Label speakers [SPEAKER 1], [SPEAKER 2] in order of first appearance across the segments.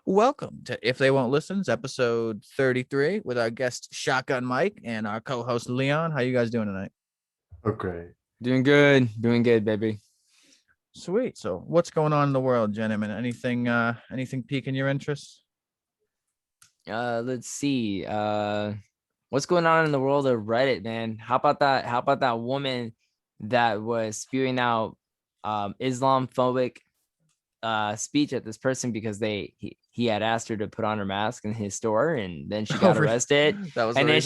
[SPEAKER 1] Welcome to If They Won't Listen, it's episode 33 with our guest Shotgun Mike and our co-host Leon. How you guys doing tonight?
[SPEAKER 2] Okay.
[SPEAKER 3] Doing good, baby.
[SPEAKER 1] Sweet. So what's going on in the world, gentlemen? Anything piquing your interest?
[SPEAKER 3] Let's see. What's going on in the world of Reddit, man? How about that woman that was spewing out Islamophobic speech at this person because he had asked her to put on her mask in his store, and then she got arrested.
[SPEAKER 1] That was
[SPEAKER 3] and
[SPEAKER 1] the
[SPEAKER 3] then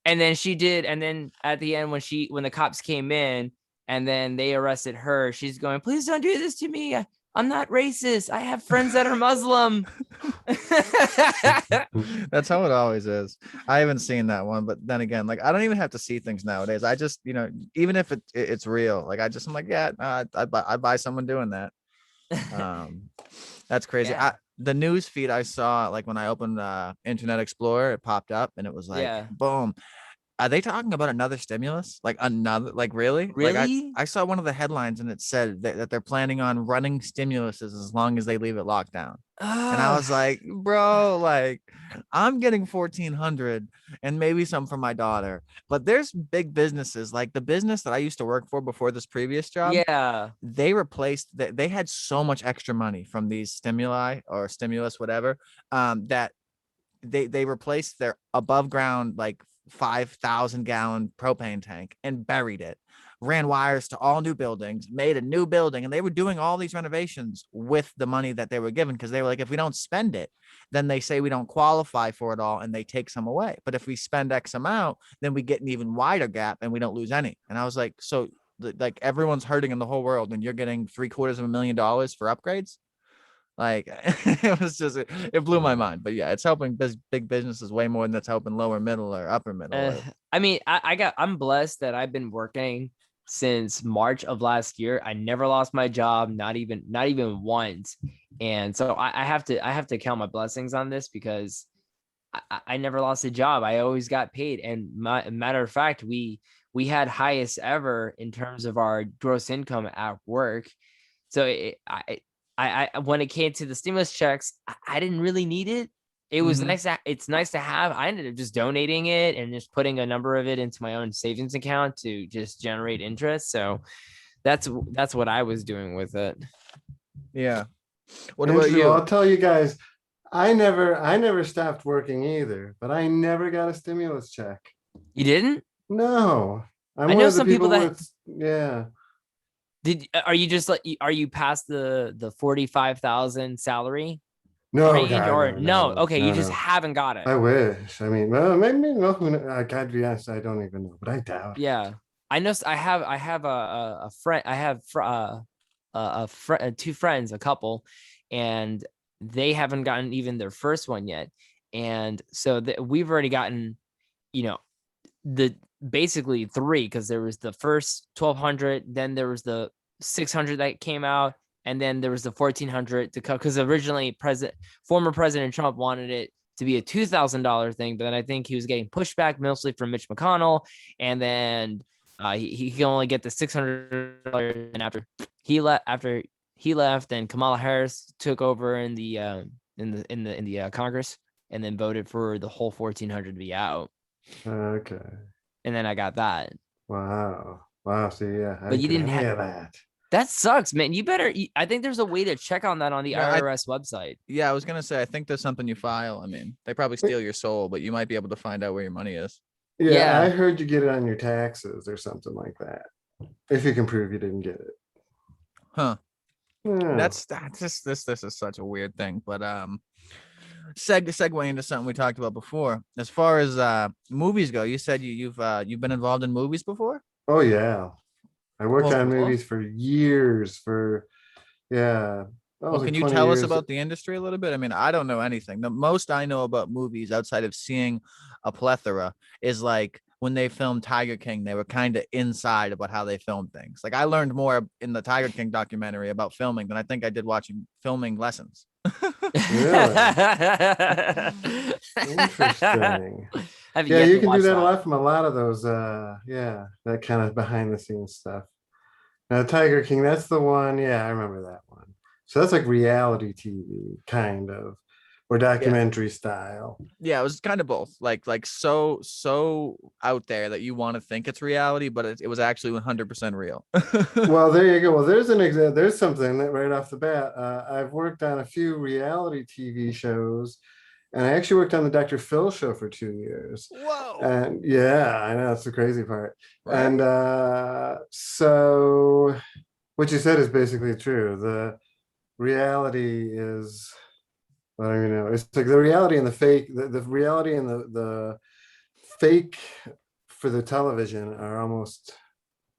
[SPEAKER 1] reasoning?
[SPEAKER 3] she did, and then at the end when the cops came in and then they arrested her, she's going, please don't do this to me. I'm not racist. I have friends that are Muslim.
[SPEAKER 1] That's how it always is. I haven't seen that one, but then again, like I don't even have to see things nowadays. I just, even if it's real, like I'm like, yeah, I buy someone doing that. That's crazy.
[SPEAKER 3] Yeah.
[SPEAKER 1] The news feed I saw, like when I opened Internet Explorer, it popped up and it was like,
[SPEAKER 3] Yeah.
[SPEAKER 1] boom. Are they talking about another stimulus? Like another, like really? Like
[SPEAKER 3] Really?
[SPEAKER 1] I saw one of the headlines and it said that they're planning on running stimuluses as long as they leave it locked down. And I was like, bro, like I'm getting 1,400 and maybe some for my daughter. But there's big businesses like the business that I used to work for before this previous job.
[SPEAKER 3] Yeah.
[SPEAKER 1] They replaced that. They had so much extra money from these stimuli or stimulus, whatever, that they replaced their above ground like 5,000-gallon propane tank and buried it, ran wires to all new buildings, made a new building, and they were doing all these renovations with the money that they were given because they were like, if we don't spend it, then they say we don't qualify for it all and they take some away. But if we spend X amount, then we get an even wider gap and we don't lose any. And I was like, so like everyone's hurting in the whole world and you're getting $750,000 for upgrades. Like it was just it blew my mind. But yeah, it's helping big businesses way more than it's helping lower middle or upper middle.
[SPEAKER 3] I mean, I'm blessed that I've been working since March of last year. I never lost my job, not even once. And so I have to count my blessings on this because I never lost a job. I always got paid. And matter of fact, we had highest ever in terms of our gross income at work. So I when it came to the stimulus checks, I didn't really need it. It was nice. It's nice to have. I ended up just donating it and just putting a number of it into my own savings account to just generate interest. So that's what I was doing with it.
[SPEAKER 1] Yeah. What about you?
[SPEAKER 2] Well, I'll tell you guys, I never stopped working either, but I never got a stimulus check.
[SPEAKER 3] You didn't?
[SPEAKER 2] No.
[SPEAKER 3] I know some people that
[SPEAKER 2] with, yeah.
[SPEAKER 3] Are you just like, are you past the 45,000 salary
[SPEAKER 2] No,
[SPEAKER 3] range
[SPEAKER 2] God,
[SPEAKER 3] or
[SPEAKER 2] no,
[SPEAKER 3] Okay,
[SPEAKER 2] no,
[SPEAKER 3] you just
[SPEAKER 2] no.
[SPEAKER 3] haven't got it.
[SPEAKER 2] I wish. I mean, well, maybe no. I gotta be honest, I don't even know, but I doubt.
[SPEAKER 3] Yeah, I know. I have a friend. I have a friend, two friends, a couple, and they haven't gotten even their first one yet. And so we've already gotten, you know, the basically three, because there was the first 1,200, then there was the 600 that came out, and then there was the 1,400 to come, because originally former President Trump wanted it to be a $2,000 thing, but then I think he was getting pushback mostly from Mitch McConnell, and then he can only get the $600. And after he left, and Kamala Harris took over in the Congress, and then voted for the whole 1,400 to be out.
[SPEAKER 2] Okay.
[SPEAKER 3] And then I got that.
[SPEAKER 2] Wow. See, yeah.
[SPEAKER 3] But you didn't have
[SPEAKER 2] that.
[SPEAKER 3] That sucks, man. You better. I think there's a way to check on that on the IRS website.
[SPEAKER 1] Yeah, I was gonna say I think there's something you file. I mean, they probably steal your soul, but you might be able to find out where your money is.
[SPEAKER 2] Yeah, I heard you get it on your taxes or something like that, if you can prove you didn't get it.
[SPEAKER 1] Huh.
[SPEAKER 2] Yeah.
[SPEAKER 1] That's just this is such a weird thing. But segue into something we talked about before. As far as movies go, you said you've been involved in movies before?
[SPEAKER 2] Oh yeah. I worked on
[SPEAKER 1] Well,
[SPEAKER 2] movies for years.
[SPEAKER 1] Well, can you tell us about the industry a little bit? I mean, I don't know anything. The most I know about movies outside of seeing a plethora is like when they filmed Tiger King, they were kind of inside about how they filmed things. Like I learned more in the Tiger King documentary about filming than I think I did watching filming lessons.
[SPEAKER 2] Really? Interesting. Yeah, you can do that a lot from a lot of those that kind of behind the scenes stuff. Now Tiger King, that's the one. Yeah, I remember that one. So that's like reality TV kind of. or documentary style.
[SPEAKER 1] Yeah, it was kind of both. Like so out there that you want to think it's reality, but it was actually 100% real.
[SPEAKER 2] Well, there you go. Well, there's an example. There's something that right off the bat. I've worked on a few reality TV shows, and I actually worked on the Dr. Phil show for 2 years.
[SPEAKER 1] Whoa.
[SPEAKER 2] And yeah, I know, that's the crazy part.
[SPEAKER 1] Right.
[SPEAKER 2] And so what you said is basically true. The reality is, I don't even know. It's like the reality and the fake, the reality and the fake for the television are almost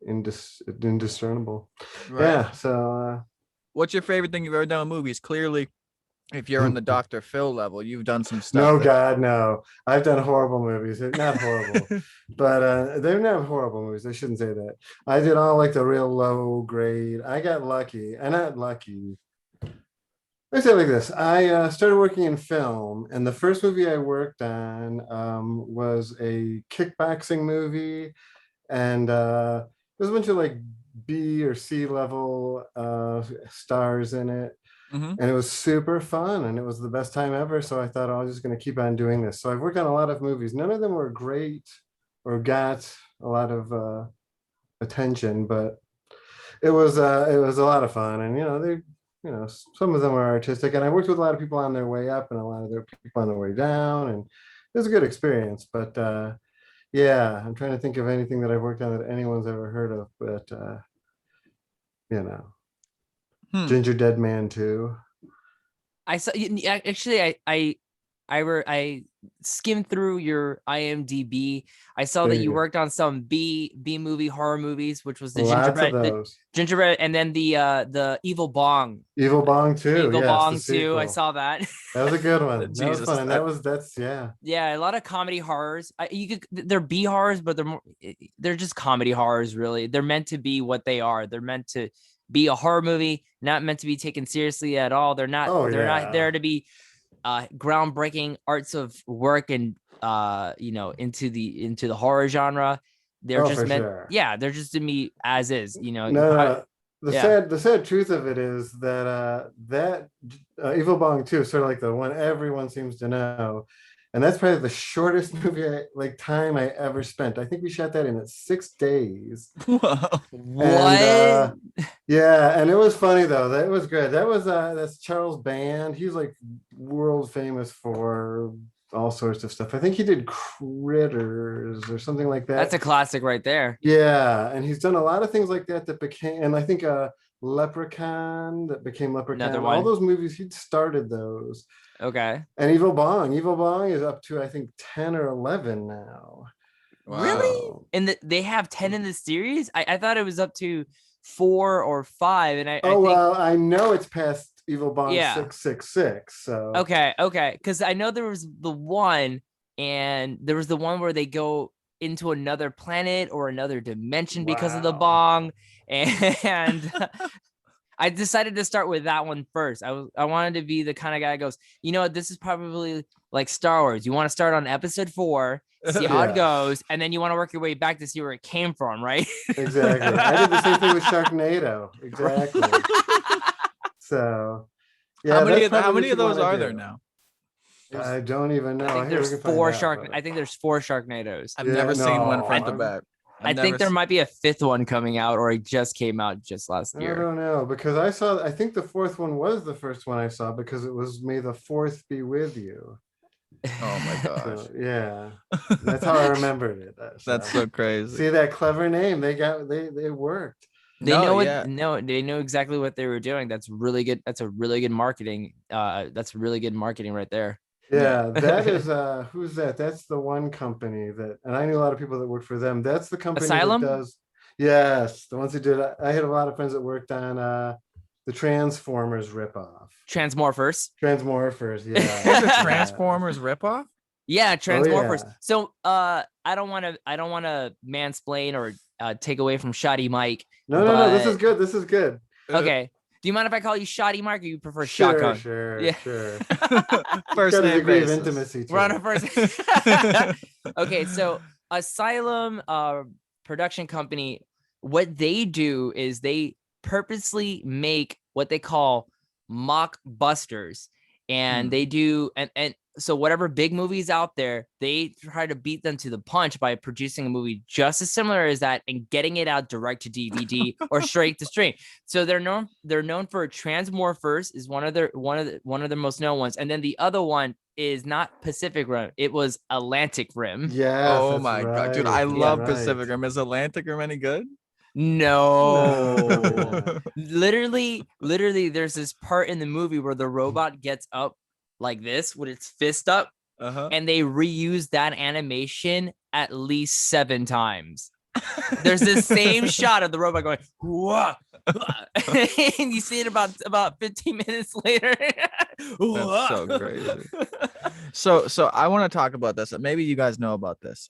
[SPEAKER 2] indiscernible.
[SPEAKER 1] Right.
[SPEAKER 2] Yeah. So
[SPEAKER 1] what's your favorite thing you've ever done with movies? Clearly, if you're on the Dr. Phil level, you've done some stuff.
[SPEAKER 2] No, God, no. I've done horrible movies. They're not horrible, but they're not horrible movies. I shouldn't say that. I did all like the real low grade. I got lucky. I'm not lucky. Let's say it like this. I started working in film, and the first movie I worked on was a kickboxing movie, and there's a bunch of like B or C level stars in it. And it was super fun, and it was the best time ever. So I thought, oh, I'm just going to keep on doing this. So I've worked on a lot of movies. None of them were great or got a lot of attention, but it was a lot of fun. And some of them are artistic. And I worked with a lot of people on their way up, and a lot of their people on their way down, and it was a good experience. But yeah, I'm trying to think of anything that I've worked on that anyone's ever heard of. But Gingerdead Man 2.
[SPEAKER 3] I saw actually I skimmed through your IMDb. I saw that you worked on some B movie horror movies, which was the Gingerbread, and then the Evil Bong.
[SPEAKER 2] Evil Bong 2.
[SPEAKER 3] Evil Bong 2. I saw that.
[SPEAKER 2] That was a good one. That was fun. And that's
[SPEAKER 3] Yeah, a lot of comedy horrors. They're B horrors, but they're just comedy horrors, really. They're meant to be what they are. They're meant to be a horror movie, not meant to be taken seriously at all. They're not not there to be groundbreaking arts of work and into the horror genre. They're just meant they're just to be as is,
[SPEAKER 2] The sad truth of it is that Evil Bong 2 is sort of like the one everyone seems to know, and that's probably the shortest movie time I ever spent. I think we shot that in 6 days.
[SPEAKER 3] What?
[SPEAKER 2] And, yeah, and it was funny though. That was good. That's Charles Band. He's like world famous for all sorts of stuff. I think he did Critters or something like that.
[SPEAKER 3] That's a classic right there.
[SPEAKER 2] Yeah, and he's done a lot of things like that became, and I think Leprechaun that became Leprechaun.
[SPEAKER 3] Another one.
[SPEAKER 2] All those movies, he'd started those.
[SPEAKER 3] Okay.
[SPEAKER 2] And Evil Bong is up to I think 10 or 11 now.
[SPEAKER 3] Wow. Really? And they have 10 in the series? I thought it was up to 4 or 5, and I think...
[SPEAKER 2] I know it's past Evil Bong 666. So
[SPEAKER 3] okay, because I know there was the one, and there was the one where they go into another planet or another dimension because of the bong, and I decided to start with that one first. I wanted to be the kind of guy that goes, this is probably like Star Wars. You want to start on episode 4, see how it goes, and then you want to work your way back to see where it came from, right?
[SPEAKER 2] Exactly. I did the same thing with Sharknado. Exactly. So, yeah.
[SPEAKER 1] How many of those are there now?
[SPEAKER 2] I don't even know.
[SPEAKER 3] I think there's 4 I think there's 4 Sharknadoes.
[SPEAKER 1] I've never seen one front to back.
[SPEAKER 3] I think there might be a 5th one coming out, or it just came out just last year.
[SPEAKER 2] I don't know, because I think the 4th one was the first one I saw, because it was May the 4th be with you.
[SPEAKER 1] Oh my gosh.
[SPEAKER 2] So, yeah. That's how I remembered it.
[SPEAKER 1] That's so crazy.
[SPEAKER 2] See that clever name? They worked.
[SPEAKER 3] They know exactly what they were doing. That's really good. That's a really good marketing. That's really good marketing right there.
[SPEAKER 2] Yeah, that is who's that? That's the one company that, and I knew a lot of people that worked for them. That's the company
[SPEAKER 3] Asylum?
[SPEAKER 2] that does. Yes, the ones who did. I had a lot of friends that worked on the Transformers ripoff.
[SPEAKER 3] Transmorphers,
[SPEAKER 2] yeah.
[SPEAKER 1] There's a Transformers ripoff?
[SPEAKER 3] Yeah, Transmorphers. Oh, yeah. So I don't want to mansplain or take away from Shoddy Mike.
[SPEAKER 2] No, this is good.
[SPEAKER 3] Okay. Do you mind if I call you Shoddy Mike, or you prefer Shotgun?
[SPEAKER 2] Sure.
[SPEAKER 1] First name
[SPEAKER 2] degree of intimacy.
[SPEAKER 3] We're on a first. Okay, so Asylum production company, what they do is they purposely make what they call MockBusters, and they do, and so whatever big movies out there, they try to beat them to the punch by producing a movie just as similar as that and getting it out direct to DVD or straight to stream. So they're known for Transmorphers is one of their most known ones, and then the other one is not Pacific Rim, it was Atlantic Rim.
[SPEAKER 2] Yes,
[SPEAKER 1] Oh
[SPEAKER 2] that's
[SPEAKER 1] my god, dude,
[SPEAKER 2] right,
[SPEAKER 1] I
[SPEAKER 2] that's
[SPEAKER 1] love
[SPEAKER 2] right.
[SPEAKER 1] Pacific Rim. Is Atlantic Rim any good?
[SPEAKER 3] No.
[SPEAKER 2] No.
[SPEAKER 3] literally there's this part in the movie where the robot gets up like this with its fist up, and they reuse that animation at least 7 times. There's this same shot of the robot going, "Whoa," and you see it about 15 minutes later.
[SPEAKER 1] That's so crazy. So I want to talk about this. Maybe you guys know about this.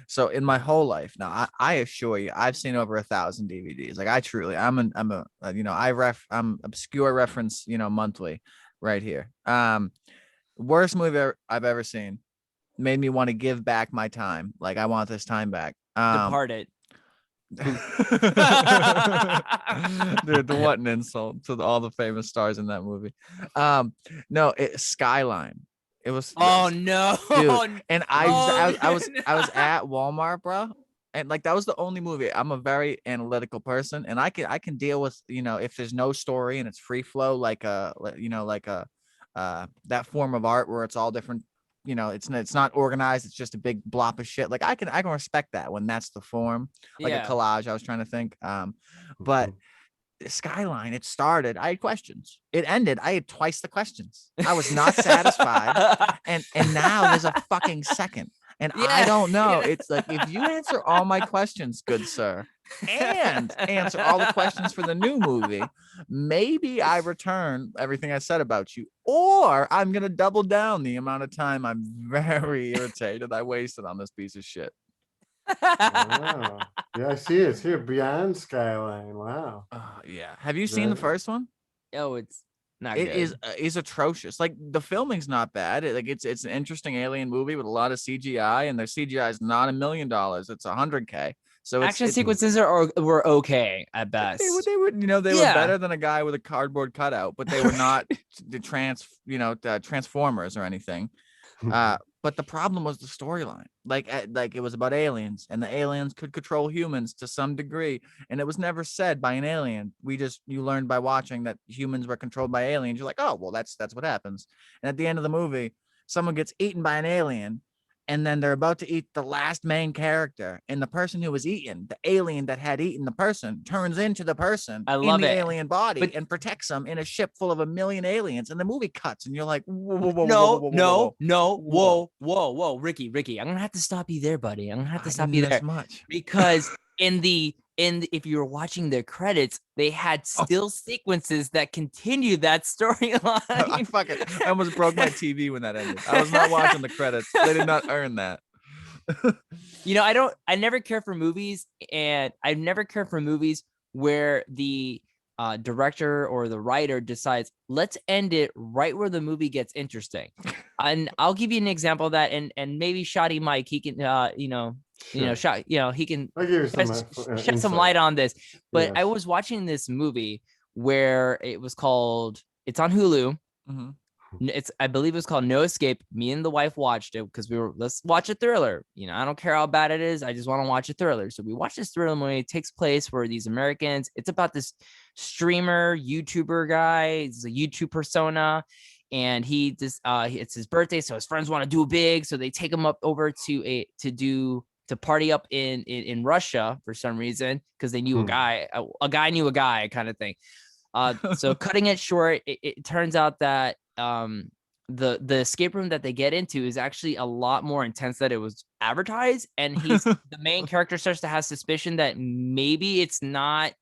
[SPEAKER 1] So in my whole life now, I assure you, I've seen over 1,000 DVDs. Like I'm obscure reference, monthly right here. Worst movie I've ever seen. Made me want to give back my time. Like I want this time back.
[SPEAKER 3] Departed.
[SPEAKER 1] Dude, what an insult to all the famous stars in that movie. No, Skyline. It was.
[SPEAKER 3] Oh no,
[SPEAKER 1] dude. And I was
[SPEAKER 3] no.
[SPEAKER 1] at Walmart, bro, and like that was the only movie. I'm a very analytical person, and I can deal with if there's no story and it's free flow, like that form of art where it's all different. It's not organized. It's just a big blob of shit. Like I can respect that when that's the form, like a collage. I was trying to think. But Skyline, it started. I had questions. It ended. I had twice the questions. I was not satisfied. And now there's a fucking second. And I don't know. It's like if you answer all my questions, good sir, and answer all the questions for the new movie, maybe I return everything I said about you, or I'm gonna double down the amount of time I'm very irritated I wasted on this piece of shit.
[SPEAKER 2] Wow. Yeah, I see it's here beyond Skyline. Wow.
[SPEAKER 1] Yeah. Have you seen the first one?
[SPEAKER 3] Oh, it's not
[SPEAKER 1] It
[SPEAKER 3] good.
[SPEAKER 1] is atrocious. Like the filming's not bad. It's an interesting alien movie with a lot of CGI, and their CGI is not $1 million. It's $100K. So
[SPEAKER 3] action sequences were okay at best.
[SPEAKER 1] They were better than a guy with a cardboard cutout, but they were not the Transformers or anything. But the problem was the storyline. Like it was about aliens, and the aliens could control humans to some degree, and it was never said by an alien. You learned by watching that humans were controlled by aliens. You're like, oh well, that's what happens. And at the end of the movie, someone gets eaten by an alien, and then they're about to eat the last main character, and the person who was eaten, the alien that had eaten the person, turns into the person in the alien body and protects them in a ship full of 1 million aliens, and the movie cuts, and you're like, whoa,
[SPEAKER 3] Ricky, I'm gonna have to stop you there, buddy. I'm gonna have to stop
[SPEAKER 1] didn't
[SPEAKER 3] you
[SPEAKER 1] miss
[SPEAKER 3] there
[SPEAKER 1] much.
[SPEAKER 3] because if you were watching the credits, they had still sequences that continued that storyline.
[SPEAKER 1] I almost broke my TV when that ended. I was not watching the credits. They did not earn that.
[SPEAKER 3] I never care for movies, and I've never cared for movies where the director or the writer decides, let's end it right where the movie gets interesting. And I'll give you an example of that, and maybe Shoddy Mike, he can he can shed some light on this. But yes. I was watching this movie where it's on Hulu. Mm-hmm. I believe it was called No Escape. Me and the wife watched it because let's watch a thriller. I don't care how bad it is. I just want to watch a thriller. So we watched this thriller movie. It takes place where these Americans, it's about this streamer, YouTuber guy. He's a YouTube persona. And it's his birthday. So his friends want to do big. So they take him up over to party up in Russia for some reason, because they knew a guy knew a guy kind of thing. So cutting it short, it turns out that the escape room that they get into is actually a lot more intense than it was advertised, and the main character starts to have suspicion that maybe it's not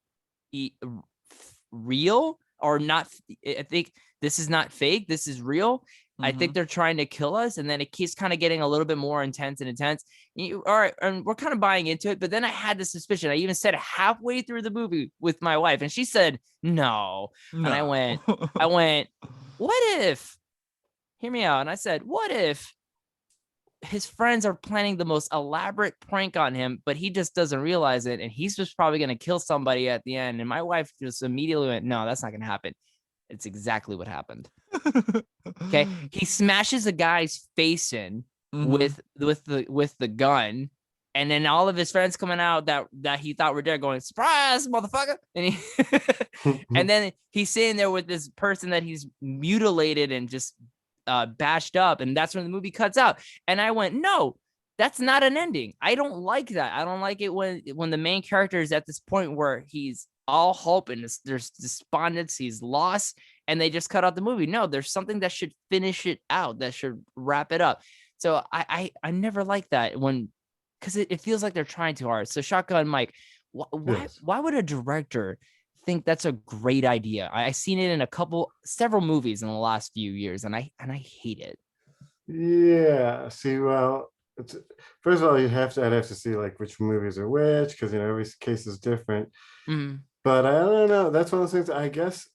[SPEAKER 3] real or not. I think this is not fake, this is real. I think they're trying to kill us, and then it keeps kind of getting a little bit more intense. All right, and we're kind of buying into it, but then I had the suspicion. I even said it halfway through the movie with my wife, and she said no. And I went, what if? Hear me out. And I said, what if his friends are planning the most elaborate prank on him, but he just doesn't realize it, and he's just probably going to kill somebody at the end? And my wife just immediately went, no, that's not going to happen. It's exactly what happened. Okay, he smashes a guy's face in with the gun, and then all of his friends coming out that he thought were dead, going, "Surprise, motherfucker!" And then he's sitting there with this person that he's mutilated and just bashed up, and that's when the movie cuts out. And I went, no, that's not an ending. I don't like that. I don't like it when the main character is at this point where he's all hope and there's despondency, he's lost, and they just cut out the movie. No, there's something that should finish it out, that should wrap it up. So I never like that because it feels like they're trying too hard. So Shotgun Mike, why would a director think that's a great idea? I've seen it in several movies in the last few years, and I hate it.
[SPEAKER 2] Yeah. See, well, first of all, I'd have to see like which movies are which, because every case is different. But I don't know. That's one of those things. I guess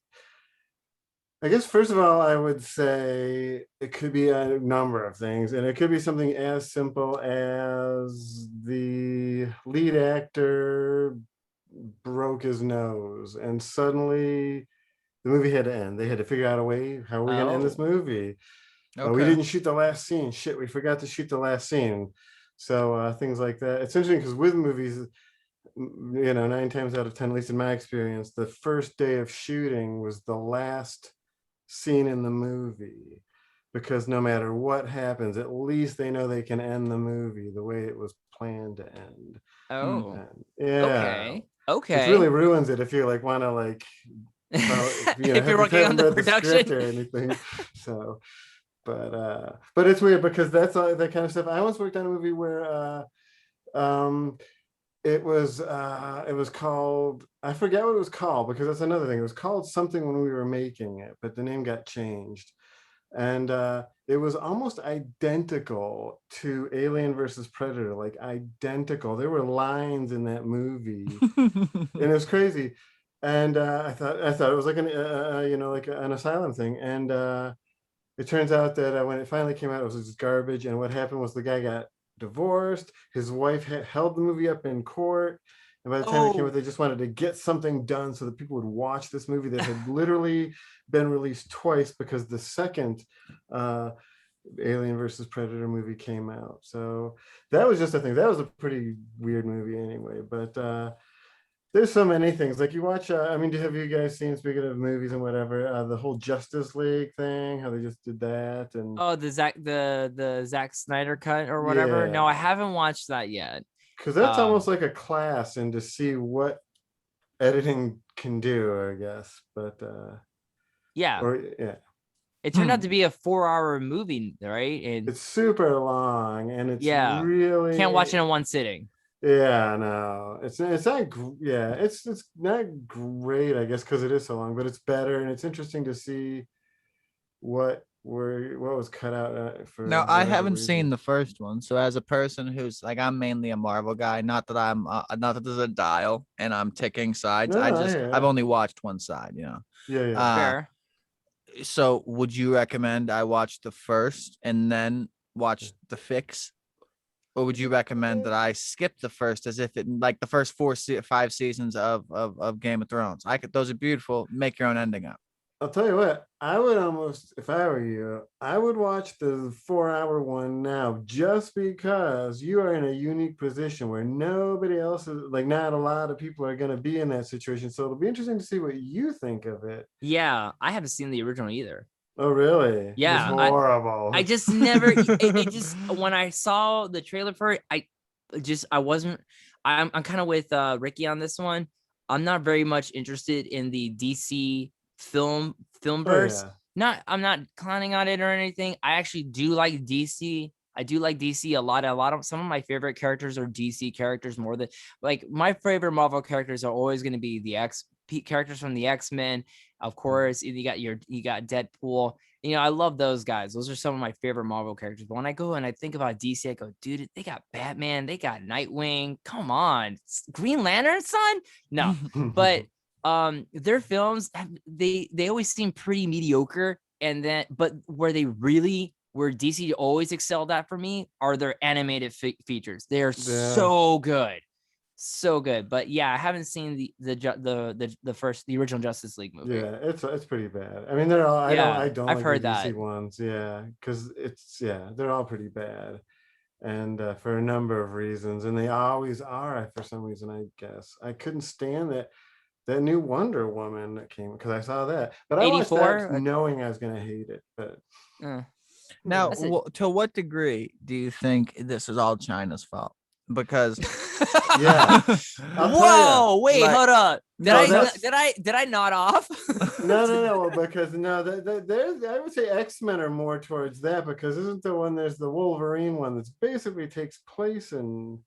[SPEAKER 2] first of all, I would say it could be a number of things, and it could be something as simple as the lead actor broke his nose, and suddenly the movie had to end. They had to figure out a way, how are we going to end this movie? We didn't shoot the last scene. Shit, we forgot to shoot the last scene. So things like that. It's interesting because with movies, 9 times out of 10, at least in my experience, the first day of shooting was the last scene in the movie, because no matter what happens, at least they know they can end the movie the way it was planned to end.
[SPEAKER 3] Okay.
[SPEAKER 2] It really ruins it if you want to
[SPEAKER 3] if you're working on the production
[SPEAKER 2] or anything. So but it's weird because that's all that kind of stuff. I once worked on a movie where it was called, I forget what it was called, because that's another thing. It was called something when we were making it, but the name got changed. And it was almost identical to Alien versus Predator, like identical. There were lines in that movie, and it was crazy. And I thought it was like an Asylum thing. And it turns out that when it finally came out, it was just garbage. And what happened was the guy got divorced. His wife held the movie up in court. And by the time it came out, they just wanted to get something done so that people would watch this movie that had literally been released twice, because the second Alien versus Predator movie came out. So that was just a thing. That was a pretty weird movie anyway. But there's so many things. Like you watch, have you guys seen, speaking of movies and whatever, the whole Justice League thing, how they just did that? And
[SPEAKER 3] the Zack Snyder cut or whatever?
[SPEAKER 2] Yeah.
[SPEAKER 3] No, I haven't watched that yet.
[SPEAKER 2] Because that's almost like a class, and to see what editing can do, I guess. But
[SPEAKER 3] it turned out to be a 4-hour movie, right? And
[SPEAKER 2] it's super long, and it's really
[SPEAKER 3] can't watch it in one sitting.
[SPEAKER 2] Yeah, no, it's not. It's not great, I guess, because it is so long. But it's better, and it's interesting to see what was cut out for.
[SPEAKER 1] No, I haven't seen the first one. So as a person who's I'm mainly a Marvel guy, not that I'm not that there's a dial and I'm ticking sides. I've only watched one side,
[SPEAKER 3] Fair.
[SPEAKER 1] So would you recommend I watch the first and then watch the fix? Or would you recommend that I skip the first, as if it like the first 5 seasons of Game of Thrones? Those are beautiful. Make your own ending up.
[SPEAKER 2] I'll tell you what, I would almost, if I were you, I would watch the 4-hour one now, just because you are in a unique position where nobody else is, not a lot of people are going to be in that situation. So it'll be interesting to see what you think of it.
[SPEAKER 3] Yeah, I haven't seen the original either.
[SPEAKER 2] Oh, really?
[SPEAKER 3] Yeah.
[SPEAKER 2] It's horrible.
[SPEAKER 3] I just never, it just, when I saw the trailer for it, I'm kind of with Ricky on this one. I'm not very much interested in the DC filmverse. I'm not clowning on it or anything. I actually do like DC. I do like DC a lot. Some of my favorite characters are DC characters more than my favorite Marvel characters are always going to be the characters from the X-Men. Of course, you got Deadpool. I love those guys. Those are some of my favorite Marvel characters. But when I go and I think about DC, I go, dude, they got Batman, they got Nightwing. Come on, Green Lantern, son. No, but their films they always seem pretty mediocre. And then, but where DC always excelled at for me are their animated features. They are so good. so good. But yeah, I haven't seen the original Justice League movie.
[SPEAKER 2] Yeah, it's pretty bad. I mean, they're all. I don't
[SPEAKER 3] I've
[SPEAKER 2] like
[SPEAKER 3] heard
[SPEAKER 2] the DC
[SPEAKER 3] that.
[SPEAKER 2] ones. Yeah, because they're all pretty bad, and for a number of reasons, and they always are for some reason. I guess I couldn't stand that new Wonder Woman that came because I saw that, but I watched that
[SPEAKER 3] 84.
[SPEAKER 2] knowing I was gonna hate it. But
[SPEAKER 1] Now,
[SPEAKER 3] That's it.
[SPEAKER 1] to what degree do you think this is all China's fault? Because
[SPEAKER 2] yeah, I'll tell
[SPEAKER 3] Whoa! Wait,
[SPEAKER 1] like-
[SPEAKER 3] hold up. Did
[SPEAKER 1] No,
[SPEAKER 3] did I nod off?
[SPEAKER 2] no, because no, there's I would say X-Men are more towards that because isn't the one there's the Wolverine one that's basically takes place in.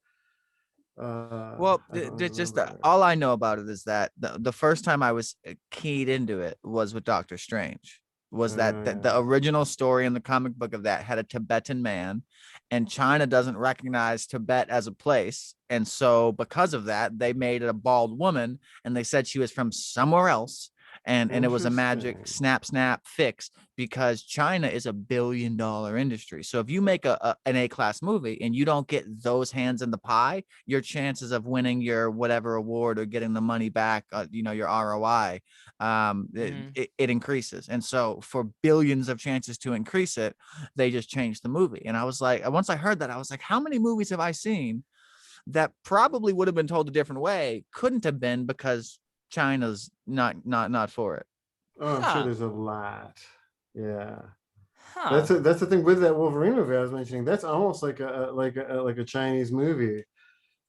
[SPEAKER 1] well,
[SPEAKER 2] I don't
[SPEAKER 1] just
[SPEAKER 2] remember.
[SPEAKER 1] all I know about it is that the first time I was keyed into it was with Dr.Strange. Was that the original story in the comic book of that had a Tibetan man, and China doesn't recognize Tibet as a place, and so because of that, they made it a bald woman, and they said she was from somewhere else, and it was a magic
[SPEAKER 2] Interesting.
[SPEAKER 1] snap fix because China is $1 billion industry. So if you make an A-class movie and you don't get those hands in the pie, your chances of winning your whatever award or getting the money back, your ROI, it increases. And so for billions of chances to increase it, they just changed the movie. And I was like, once I heard that, I was like, how many movies have I seen that probably would have been told a different way, couldn't have been because China's not for it.
[SPEAKER 2] Oh, I'm sure there's a lot. Yeah.
[SPEAKER 3] Huh.
[SPEAKER 2] That's the thing with that Wolverine movie I was mentioning. That's almost like a Chinese movie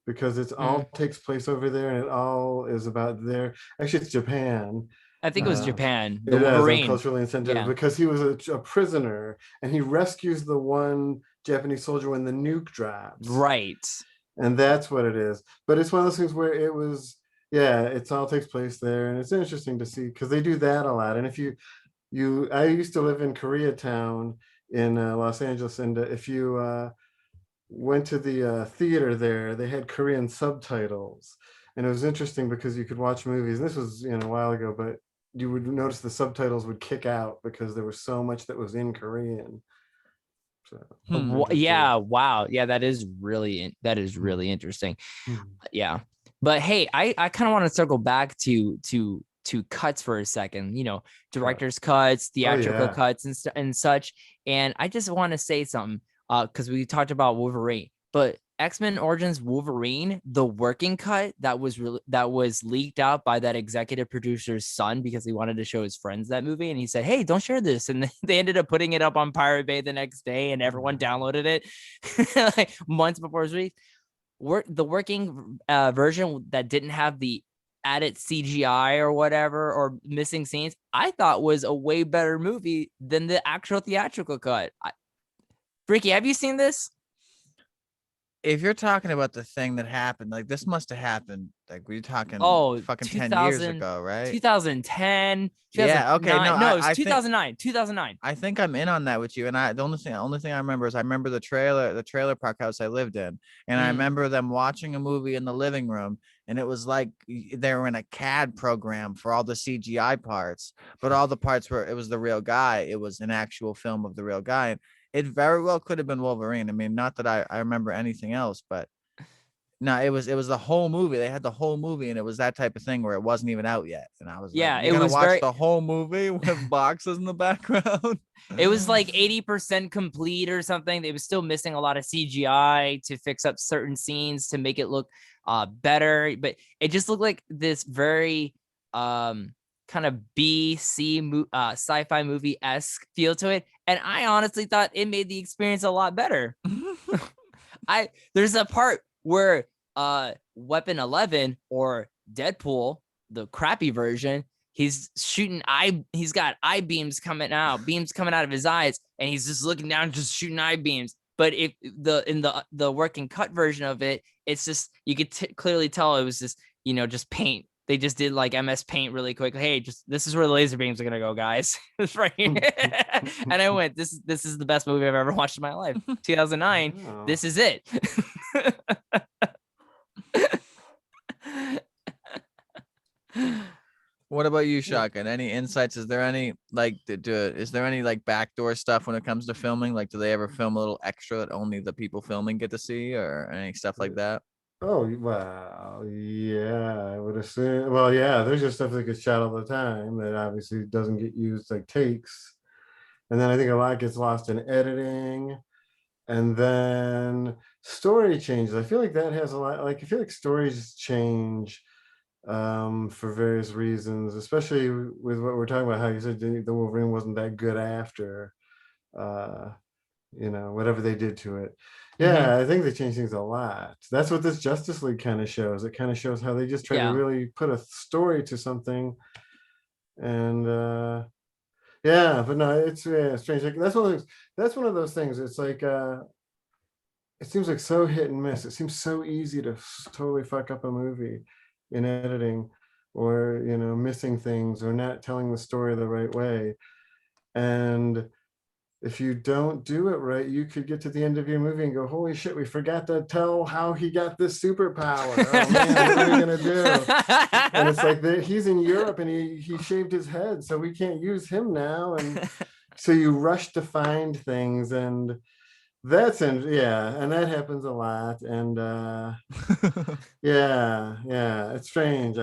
[SPEAKER 2] because it's all takes place over there and it all is about there. Actually, it's Japan.
[SPEAKER 3] I think it was Japan. The
[SPEAKER 2] It is. I'm
[SPEAKER 3] Wolverine.
[SPEAKER 2] culturally insensitive because he was a prisoner and he rescues the one Japanese soldier when the nuke drops.
[SPEAKER 3] Right.
[SPEAKER 2] And that's what it is. But it's one of those things where it was, yeah, it's all takes place there, and it's interesting to see because they do that a lot. And if I used to live in Koreatown in Los Angeles, and if you went to the theater there, they had Korean subtitles, and it was interesting because you could watch movies. And this was a while ago, but you would notice the subtitles would kick out because there was so much that was in Korean. So,
[SPEAKER 3] yeah, wow. Yeah, that is really interesting. Yeah. But hey, I kind of want to circle back to cuts for a second, director's cuts, theatrical cuts and such. And I just want to say something because we talked about Wolverine, but X-Men Origins Wolverine, the working cut that was leaked out by that executive producer's son because he wanted to show his friends that movie, and he said, "Hey, don't share this." And they ended up putting it up on Pirate Bay the next day, and everyone downloaded it like months before it was released. The working version that didn't have the added CGI or whatever or missing scenes, I thought was a way better movie than the actual theatrical cut. Ricky, have you seen this?
[SPEAKER 1] If you're talking about the thing that happened, like this must have happened. Like we're talking fucking 10 years ago, right?
[SPEAKER 3] 2010.
[SPEAKER 1] Yeah. Okay.
[SPEAKER 3] No, it was 2009. 2009.
[SPEAKER 1] I think I'm in on that with you. And the only thing I remember is I remember the trailer park house I lived in, and I remember them watching a movie in the living room, and it was like they were in a CAD program for all the CGI parts, but all the parts it was the real guy. It was an actual film of the real guy. And it very well could have been Wolverine. I mean, not that I remember anything else, but no, it was the whole movie. They had the whole movie, and it was that type of thing where it wasn't even out yet. And I was like, "You're gonna watch the whole movie with boxes in the background?"
[SPEAKER 3] It was like 80% complete or something. They was still missing a lot of CGI to fix up certain scenes to make it look better, but it just looked like this very kind of sci-fi movie-esque feel to it. And I honestly thought it made the experience a lot better. There's a part where Weapon 11 or Deadpool, the crappy version, he's got eye beams coming out of his eyes, and he's just looking down, just shooting eye beams. But in the working cut version of it, it's just you could clearly tell it was just just paint. They just did like MS Paint really quick. Hey, this is where the laser beams are gonna go, guys. It's right here. And I went, this is the best movie I've ever watched in my life. 2009.
[SPEAKER 2] Wow.
[SPEAKER 3] This is it.
[SPEAKER 1] What about you, Shotgun? Any insights? Is there any is there any like backdoor stuff when it comes to filming? Like, do they ever film a little extra that only the people filming get to see, or any stuff like that?
[SPEAKER 2] Oh, well, yeah, I would assume. Well, yeah, there's just stuff that gets shot all the time that obviously doesn't get used like takes. And then I think a lot gets lost in editing. And then story changes. I feel like that has a lot, like, I feel like stories change for various reasons, especially with what we're talking about, how you said the Wolverine wasn't that good after. Uh, whatever they did to it.
[SPEAKER 3] Mhm.
[SPEAKER 2] Yeah, I think they changed things a lot. That's what this Justice League kind of shows. It kind of shows how they just try to
[SPEAKER 3] Yeah.
[SPEAKER 2] really put a story to something. And yeah, but no, it's strange. Like, that's one of those things. It's like it seems like so hit and miss. It seems so easy to totally fuck up a movie in editing, or missing things, or not telling the story the right way. And if you don't do it right, you could get to the end of your movie and go, holy shit, we forgot to tell how he got this superpower. Oh man, what are we gonna do? And it's like he's in Europe and he shaved his head, so we can't use him now. And so you rush to find things, and and that happens a lot. And yeah, it's strange.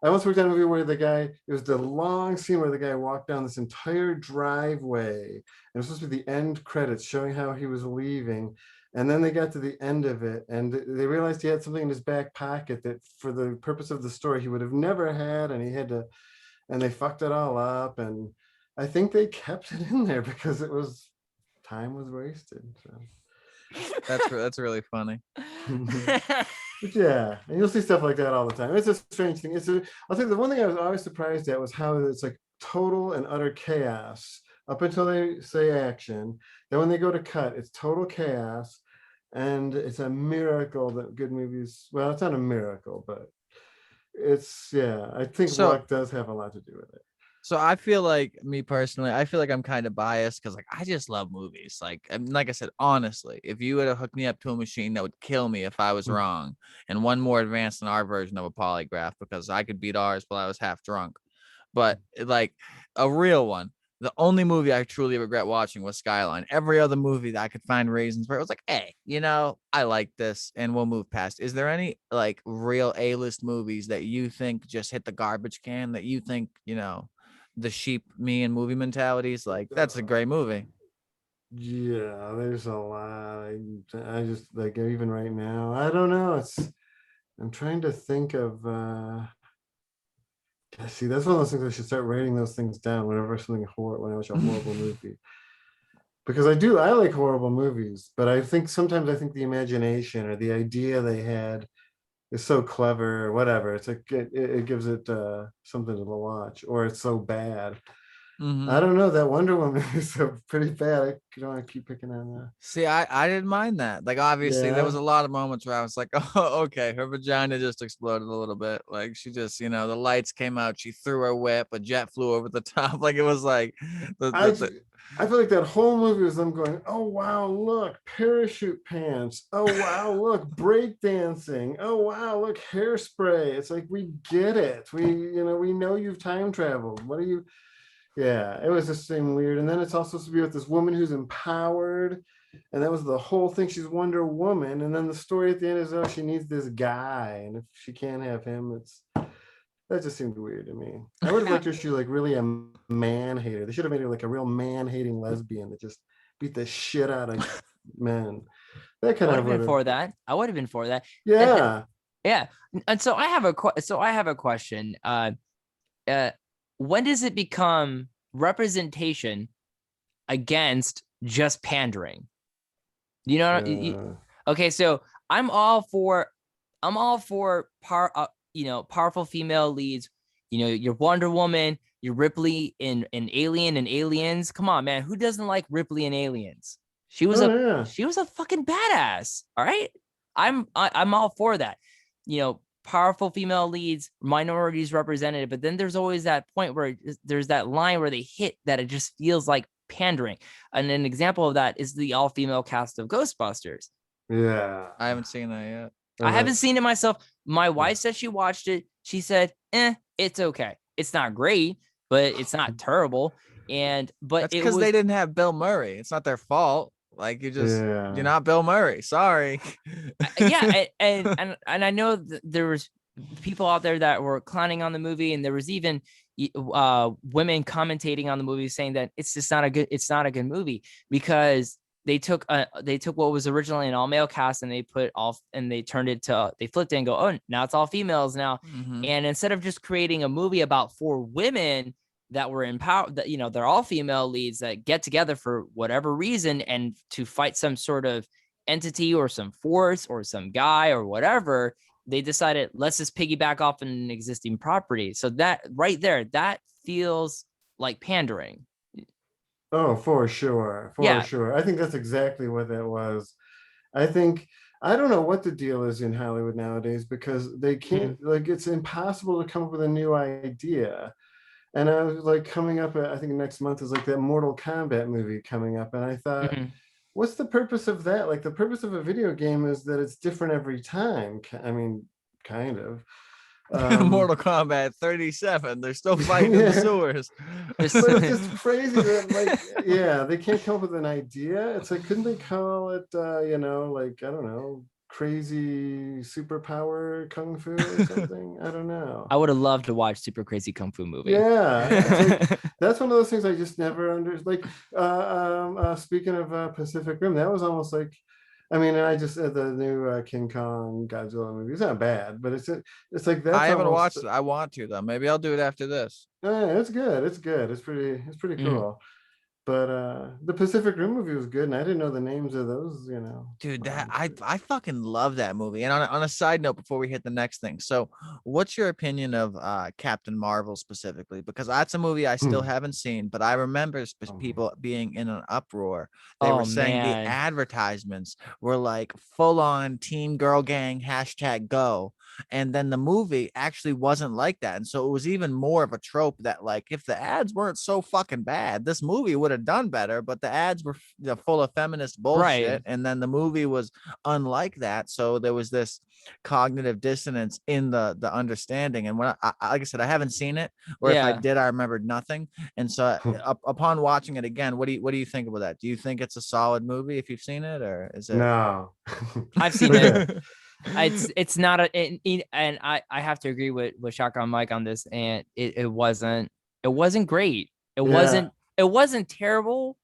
[SPEAKER 2] I once worked on a movie where it was the long scene where the guy walked down this entire driveway, and it was supposed to be the end credits showing how he was leaving. And then they got to the end of it, and they realized he had something in his back pocket that for the purpose of the story he would have never had, and and they fucked it all up. And I think they kept it in there because time was wasted. So.
[SPEAKER 1] That's really funny.
[SPEAKER 2] But yeah, and you'll see stuff like that all the time. It's a strange thing. I'll tell you, the one thing I was always surprised at was how it's like total and utter chaos up until they say action. Then when they go to cut, it's total chaos. And it's a miracle that good movies, well, it's not a miracle, but I think
[SPEAKER 1] So
[SPEAKER 2] luck does have a lot to do with it.
[SPEAKER 1] So I feel like, me personally, I feel like I'm kind of biased because like I just love movies. Like I said, honestly, if you would have hooked me up to a machine that would kill me if I was wrong, and one more advanced than our version of a polygraph, because I could beat ours while I was half drunk. But like a real one, the only movie I truly regret watching was Skyline. Every other movie that I could find reasons where it was like, hey, I like this and we'll move past. Is there any like real A-list movies that you think just hit the garbage can, that you think, the sheep me and movie mentalities, like that's a great movie?
[SPEAKER 2] Yeah, there's a lot. I just like, even right now, I don't know. I'm trying to think of see, that's one of those things I should start writing those things down whenever when I watch a horrible movie. Because I like horrible movies, but sometimes I think the imagination or the idea they had is so clever or whatever. It's like it gives it something to watch, or it's so bad. I don't know, that Wonder Woman is so pretty bad. I don't want to keep picking on that.
[SPEAKER 1] See, I didn't mind that. Like, obviously, there was a lot of moments where I was like, oh, okay, her vagina just exploded a little bit. Like, she just, the lights came out, she threw her whip, a jet flew over the top. Like, it was like
[SPEAKER 2] I feel like that whole movie was them going, oh wow, look, parachute pants. Oh wow, look, breakdancing. Oh wow, look, hairspray. It's like, we get it. We know you've time traveled. What are you? Yeah, it was just same weird. And then it's also supposed to be with this woman who's empowered, and that was the whole thing. She's Wonder Woman, and then the story at the end is, oh, she needs this guy, and if she can't have him, that just seemed weird to me. I would have liked her if she was like really a man hater. They should have made her like a real man hating lesbian that just beat the shit out of men. That kind
[SPEAKER 3] I would
[SPEAKER 2] of
[SPEAKER 3] have been for that. I would have been for that.
[SPEAKER 2] Yeah.
[SPEAKER 3] Yeah. And so I have a question. When does it become representation against just pandering? Okay, so I'm all for powerful female leads. Your Wonder Woman, your Ripley in Alien and Aliens. Come on, man, who doesn't like Ripley in Aliens? She was a fucking badass. All right, I'm all for that. Powerful female leads, minorities represented, but then there's always that point where there's that line where they hit that it just feels like pandering. And an example of that is the all-female cast of Ghostbusters.
[SPEAKER 2] Yeah,
[SPEAKER 1] I haven't seen that yet.
[SPEAKER 3] I haven't seen it myself. My wife said she watched it. She said, it's okay. It's not great, but it's not terrible. But
[SPEAKER 1] that's because they didn't have Bill Murray. It's not their fault. Like
[SPEAKER 2] Yeah.
[SPEAKER 1] you're not Bill Murray. Sorry.
[SPEAKER 3] Yeah, and I know that there was people out there that were clowning on the movie, and there was even women commentating on the movie saying that it's not a good movie because they took what was originally an all male cast and they turned it to they flipped it and go, oh, now it's all females now.
[SPEAKER 1] Mhm.
[SPEAKER 3] And instead of just creating a movie about 4 women that were empowered, that they're all female leads that get together for whatever reason and to fight some sort of entity or some force or some guy or whatever, they decided let's just piggyback off an existing property. So that right there, that feels like pandering.
[SPEAKER 2] Oh, for sure. For
[SPEAKER 3] Yeah.
[SPEAKER 2] sure. I think that's exactly what that was. I think I don't know what the deal is in Hollywood nowadays because they can't like it's impossible to come up with a new idea. And I was like coming up, I think next month is like that Mortal Kombat movie coming up. And I thought, what's the purpose of that? Like the purpose of a video game is that it's different every time. I mean, kind of.
[SPEAKER 1] Mortal Kombat 37. They're still fighting in the sewers.
[SPEAKER 2] But it's just crazy that like, yeah, they can't come up with an idea. It's like, couldn't they call it, like, I don't know, crazy superpower kung fu or something? I don't know.
[SPEAKER 3] I would have loved to watch Super Crazy Kung Fu movie.
[SPEAKER 2] Yeah, like, that's one of those things I just never understood. Like, speaking of Pacific Rim, that was almost like, I mean, and I just said the new King Kong Godzilla movie. It's not bad, but it's like that's.
[SPEAKER 1] I haven't watched it. I want to though. Maybe I'll do it after this.
[SPEAKER 2] Yeah, it's good. It's good. It's pretty cool. But the Pacific Rim movie was good, and I didn't know the names of those.
[SPEAKER 1] Dude, that I fucking love that movie. And on a side note, before we hit the next thing, so what's your opinion of Captain Marvel specifically? Because that's a movie I still haven't seen, but I remember people being in an uproar. They were saying the advertisements were like full on teen girl gang #go. And then the movie actually wasn't like that. And so it was even more of a trope that like if the ads weren't so fucking bad, this movie would have done better, but the ads were full of feminist bullshit. Right. And then the movie was unlike that. So there was this cognitive dissonance in the understanding. And when I like I said, I haven't seen it, or if I did, I remembered nothing. And so upon watching it again, what do you think about that? Do you think it's a solid movie if you've seen it, or is it?
[SPEAKER 2] No,
[SPEAKER 3] I've seen it. It's not and I have to agree with Shotgun Mike on this, and it wasn't great. It wasn't terrible.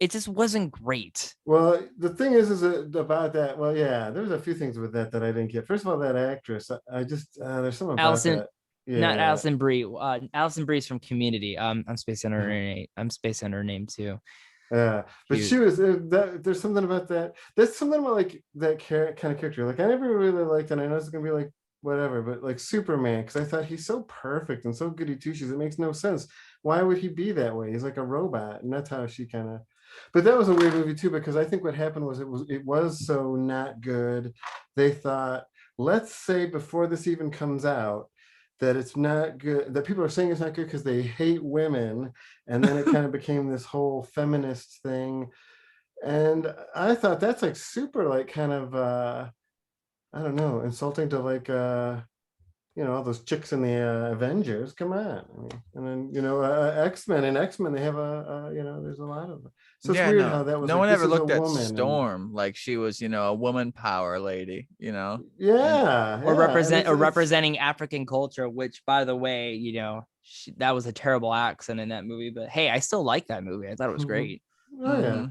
[SPEAKER 3] It just wasn't great.
[SPEAKER 2] Well, the thing is about that. Well, yeah, there's a few things with that I didn't get. First of all, that actress, I just there's something about that. Yeah.
[SPEAKER 3] Not Alison Brie. Alison Brie's from Community. I'm spacing on her name. I'm spacing on her name too.
[SPEAKER 2] Yeah, but she was there's something about that. There's something about like that kind of character. Like I never really liked, and I know it's gonna be like whatever, but like Superman, because I thought he's so perfect and so goody two shoes. It makes no sense. Why would he be that way? He's like a robot, and that's how she kind of. But that was a weird movie too, because I think what happened was it was so not good. They thought, let's say before this even comes out, that it's not good, that people are saying it's not good because they hate women, and then it kind of became this whole feminist thing. And I thought that's like super like kind of I don't know, insulting to like all those chicks in the Avengers. Come on. I mean, and then X-Men, and X-Men they have there's a lot of them. So it's weird how that was.
[SPEAKER 1] No one ever looked at Storm like she was, a woman power lady,
[SPEAKER 2] Yeah.
[SPEAKER 3] Or representing African culture, which, by the way, that was a terrible accent in that movie. But hey, I still like that movie. I thought it was great.
[SPEAKER 2] Oh,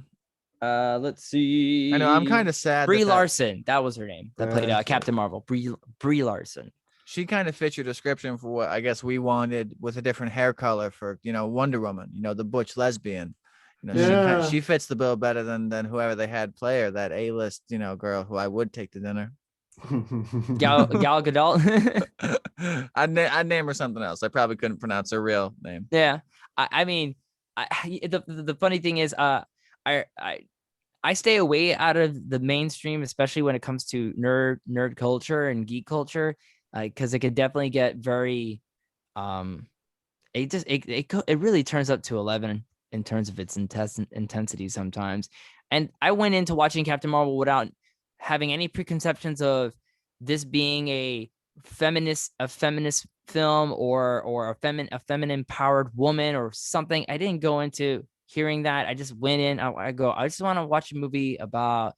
[SPEAKER 2] yeah.
[SPEAKER 3] Let's see.
[SPEAKER 1] I know I'm kind of sad.
[SPEAKER 3] Brie Larson, that was her name. That played Captain Marvel. Brie Larson.
[SPEAKER 1] She kind of fits your description for what I guess we wanted with a different hair color for Wonder Woman. The butch lesbian. She fits the bill better than whoever they had play her, that A-list girl who I would take to dinner.
[SPEAKER 3] Gal Gadot.
[SPEAKER 1] I'd name her something else. I probably couldn't pronounce her real name.
[SPEAKER 3] Yeah, I mean, the funny thing is, I stay away out of the mainstream, especially when it comes to nerd culture and geek culture, because it could definitely get very, it really turns up to 11 in terms of its intensity sometimes. And I went into watching Captain Marvel without having any preconceptions of this being a feminist film or a feminine powered woman or something. I didn't go into hearing that, I just went in. I go, I just want to watch a movie about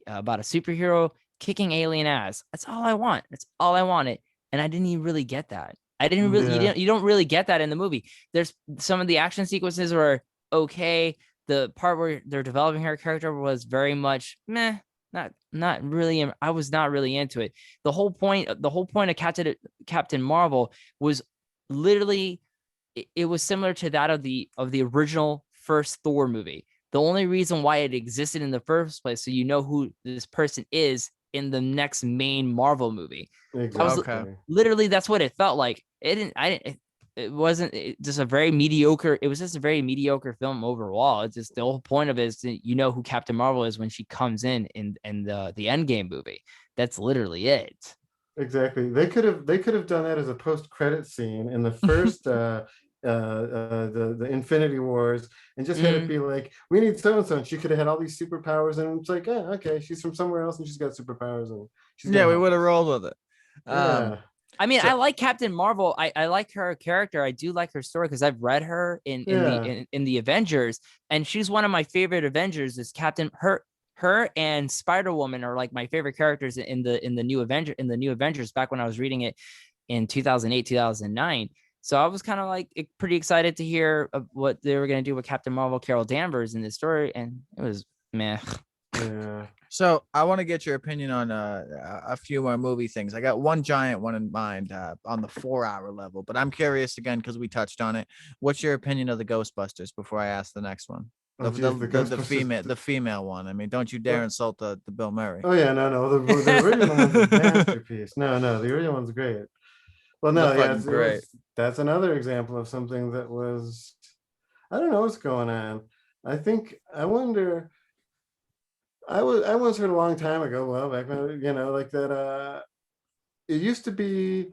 [SPEAKER 3] a superhero kicking alien ass. That's all I want. That's all I wanted. And I didn't even really get that. I didn't really, you don't really get that in the movie. There's some of the action sequences were okay. The part where they're developing her character was very much meh, not really. I was not really into it. The whole point of Captain Marvel was literally, it was similar to that of the original first Thor movie. The only reason why it existed in the first place, so you know who this person is in the next main Marvel movie.
[SPEAKER 2] Exactly.
[SPEAKER 3] Literally, that's what it felt like. It wasn't just a very mediocre. It was just a very mediocre film overall. It's just the whole point of it is that you know who Captain Marvel is when she comes in the Endgame movie. That's literally it.
[SPEAKER 2] Exactly. They could have done that as a post-credit scene in the first the Infinity Wars, and just had it be like, we need so and so, and she could have had all these superpowers, and it's like, oh, okay, she's from somewhere else and she's got superpowers, and she's
[SPEAKER 1] we would have rolled with it.
[SPEAKER 2] Yeah.
[SPEAKER 3] I mean, I like Captain Marvel. I like her character. I do like her story because I've read her in the Avengers, and she's one of my favorite Avengers. Is her and Spider-Woman are like my favorite characters in the new Avengers back when I was reading it in 2008, 2009. So I was kind of like pretty excited to hear what they were going to do with Captain Marvel, Carol Danvers in this story, and it was meh.
[SPEAKER 2] Yeah.
[SPEAKER 1] So I want to get your opinion on a few more movie things. I got one giant one in mind on the 4-hour level, but I'm curious again because we touched on it. What's your opinion of the Ghostbusters before I ask the next one? The female one. I mean, don't you dare insult the Bill Murray.
[SPEAKER 2] Oh yeah, no. The original one's a masterpiece. No, the original one's great. Well, no, yeah, that's another example of something that was, I don't know what's going on. I wonder. I once heard a long time ago, well, back when, like that. It used to be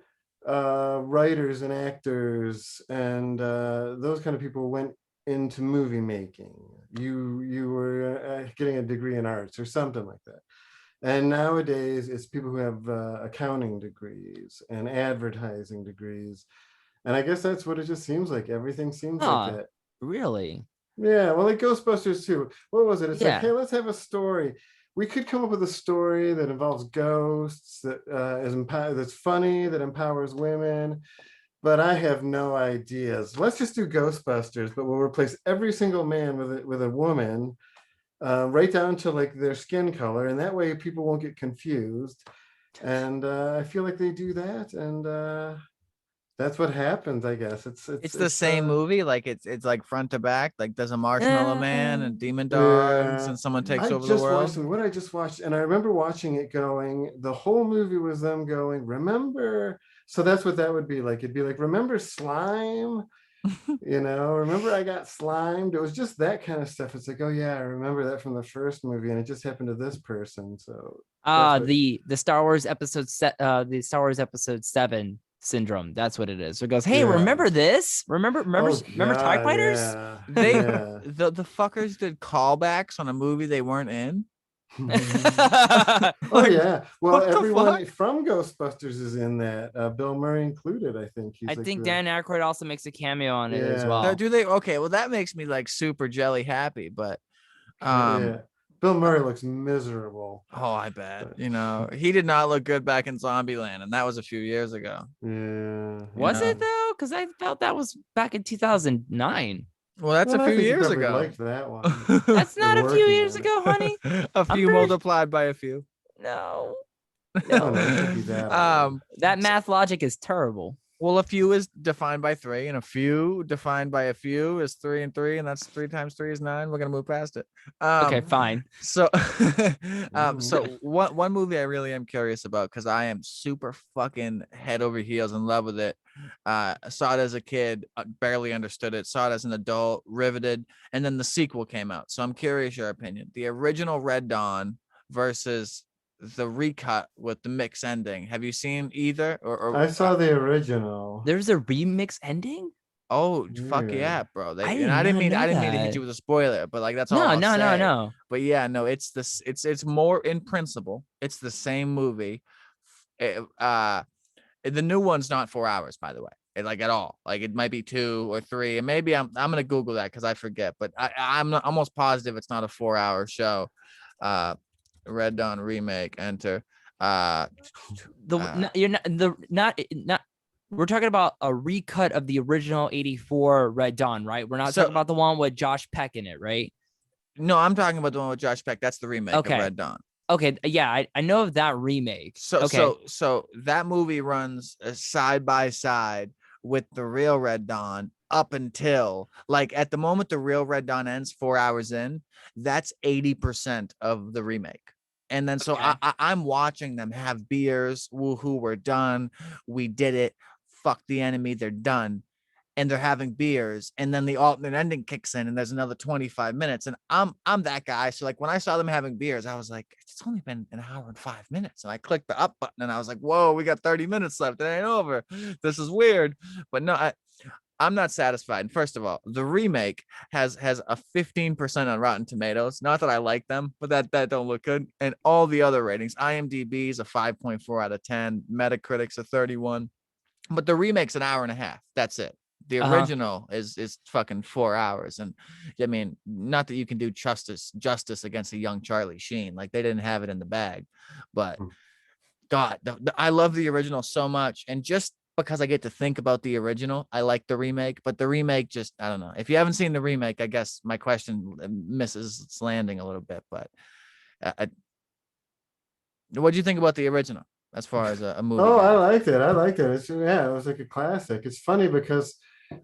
[SPEAKER 2] writers and actors and those kind of people went into movie making. You were getting a degree in arts or something like that. And nowadays it's people who have accounting degrees and advertising degrees. And I guess that's what it just seems like. Everything seems like that.
[SPEAKER 3] Really?
[SPEAKER 2] Yeah, well, like Ghostbusters too. What was it? It's like, hey, let's have a story. We could come up with a story that involves ghosts, that that's funny, that empowers women, but I have no ideas. Let's just do Ghostbusters, but we'll replace every single man with a woman, right down to like their skin color, and that way people won't get confused. And I feel like they do that, and that's what happens, I guess.
[SPEAKER 1] It's the same movie, like it's like front to back. Like there's a Marshmallow Man and Demon Dogs, and someone takes over the world.
[SPEAKER 2] What I just watched, and I remember watching it going, the whole movie was them going, remember? So that's what that would be like. It'd be like, remember slime? Remember I got slimed? It was just that kind of stuff. It's like, oh yeah, I remember that from the first movie, and it just happened to this person. So
[SPEAKER 3] the Star Wars episode episode 7 syndrome. That's what it is. So it goes, hey, remember this? Remember TIE Fighters?
[SPEAKER 2] Yeah.
[SPEAKER 1] The fuckers did callbacks on a movie they weren't in.
[SPEAKER 2] Oh yeah. Well, everyone from Ghostbusters is in that. Bill Murray included, I think.
[SPEAKER 3] I think Dan Aykroyd also makes a cameo on it as well.
[SPEAKER 1] Do they? Okay, well that makes me like super jelly happy, but
[SPEAKER 2] Bill Murray looks miserable.
[SPEAKER 1] Oh, I bet. He did not look good back in Zombieland, and that was a few years ago.
[SPEAKER 2] Yeah.
[SPEAKER 3] Was it though? Because I felt that was back in 2009.
[SPEAKER 1] Well, that's a few years ago.
[SPEAKER 2] Liked that one.
[SPEAKER 3] That's not a few years ago, honey.
[SPEAKER 1] A few multiplied by a few.
[SPEAKER 3] No.
[SPEAKER 2] That
[SPEAKER 3] math logic is terrible.
[SPEAKER 1] Well, a few is defined by 3, and a few defined by a few is 3 and 3, and that's 3 times 3 is 9. We're gonna move past it.
[SPEAKER 3] Okay, fine.
[SPEAKER 1] So, so one movie I really am curious about, because I am super fucking head over heels in love with it. Saw it as a kid, barely understood it. Saw it as an adult, riveted, and then the sequel came out. So I'm curious your opinion. The original Red Dawn versus the recut with the mix ending. Have you seen either? Or
[SPEAKER 2] I saw the original.
[SPEAKER 3] There's a remix ending?
[SPEAKER 1] Oh, fuck yeah, bro. I didn't mean to hit you with a spoiler, but like that's all. No. But yeah, no, it's more in principle. It's the same movie. The new one's not 4 hours, by the way. like at all. Like it might be 2 or 3, and maybe I'm gonna Google that because I forget. But I'm not, almost positive it's not a 4-hour show. Red Dawn remake. Enter.
[SPEAKER 3] You're not. We're talking about a recut of the original '84 Red Dawn, right? We're not
[SPEAKER 1] So
[SPEAKER 3] talking about the one with Josh Peck in it, right?
[SPEAKER 1] no, I'm talking about the one with Josh Peck. That's the remake of
[SPEAKER 3] Okay.
[SPEAKER 1] Red Dawn.
[SPEAKER 3] Okay, yeah, I know of that remake.
[SPEAKER 1] So
[SPEAKER 3] Okay.
[SPEAKER 1] so that movie runs side by side with the real Red Dawn up until, like, at the moment the real Red Dawn ends 4 hours in, that's 80% of the remake. And then so
[SPEAKER 3] Okay.
[SPEAKER 1] I'm watching them have beers. Woohoo, we're done. We did it. Fuck the enemy. They're done. And they're having beers, and then the alternate ending kicks in, and there's another 25 minutes. And I'm that guy. So like when I saw them having beers, I was like, it's only been an hour and 5 minutes. And I clicked the up button and I was like, whoa, we got 30 minutes left. It ain't over. This is weird. But no, I'm not satisfied. And first of all, the remake has a 15% on Rotten Tomatoes. Not that I like them, but that don't look good. And all the other ratings, IMDb is a 5.4 out of 10, Metacritic's a 31. But the remake's an hour and a half. That's it. The original is fucking 4 hours. And I mean, not that you can do justice against a young Charlie Sheen. Like, they didn't have it in the bag. But God, I love the original so much. And just because I get to think about the original, I like the remake. But the remake just, I don't know. If you haven't seen the remake, I guess my question misses its landing a little bit. But what do you think about the original as far as a movie
[SPEAKER 2] Oh,
[SPEAKER 1] goes?
[SPEAKER 2] I liked it. I liked it. It's, yeah, it was like a classic. It's funny because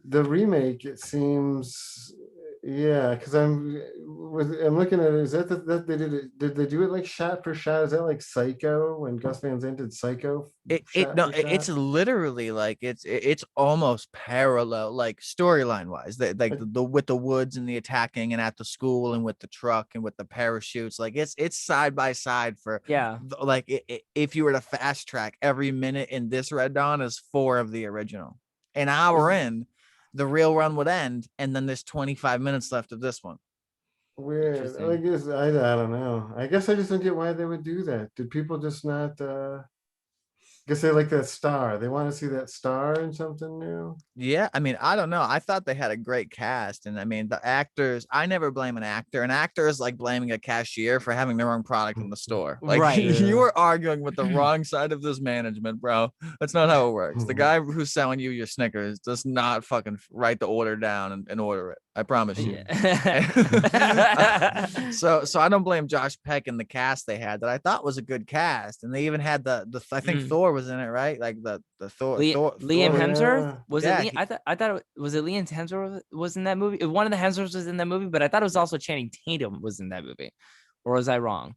[SPEAKER 2] the remake, it seems, yeah, because I'm looking at it. Is that they did they do it like shot for shot? Is that like Psycho, when Gus Van Sant did Psycho?
[SPEAKER 1] It's literally like it's almost parallel, like storyline wise, the with the woods and the attacking and at the school and with the truck and with the parachutes. Like it's side by side for,
[SPEAKER 3] Yeah.
[SPEAKER 1] like if you were to fast track, every minute in this Red Dawn is 4 of the original. An hour in, the real run would end, and then there's 25 minutes left of this one.
[SPEAKER 2] Weird. I guess I don't know. I guess I just don't get why they would do that. Did people just not guess they like that star. They want to see that star in something new.
[SPEAKER 1] Yeah, I mean, I don't know. I thought they had a great cast, and I mean, the actors. I never blame an actor. An actor is like blaming a cashier for having the wrong product in the store. Like,
[SPEAKER 3] Right.
[SPEAKER 1] you were arguing with the wrong side of this management, bro. That's not how it works. The guy who's selling you your Snickers does not fucking write the order down and order it. I promise you. So I don't blame Josh Peck and the cast they had, that I thought was a good cast, and they even had the I think Thor was in it, right? Like the Thor.
[SPEAKER 3] Liam Hemsworth,
[SPEAKER 2] yeah.
[SPEAKER 3] was
[SPEAKER 1] Yeah,
[SPEAKER 3] it? I thought was it Liam Hemsworth was in that movie. One of the Hemsworths was in that movie, but I thought it was also Channing Tatum was in that movie, or was I wrong?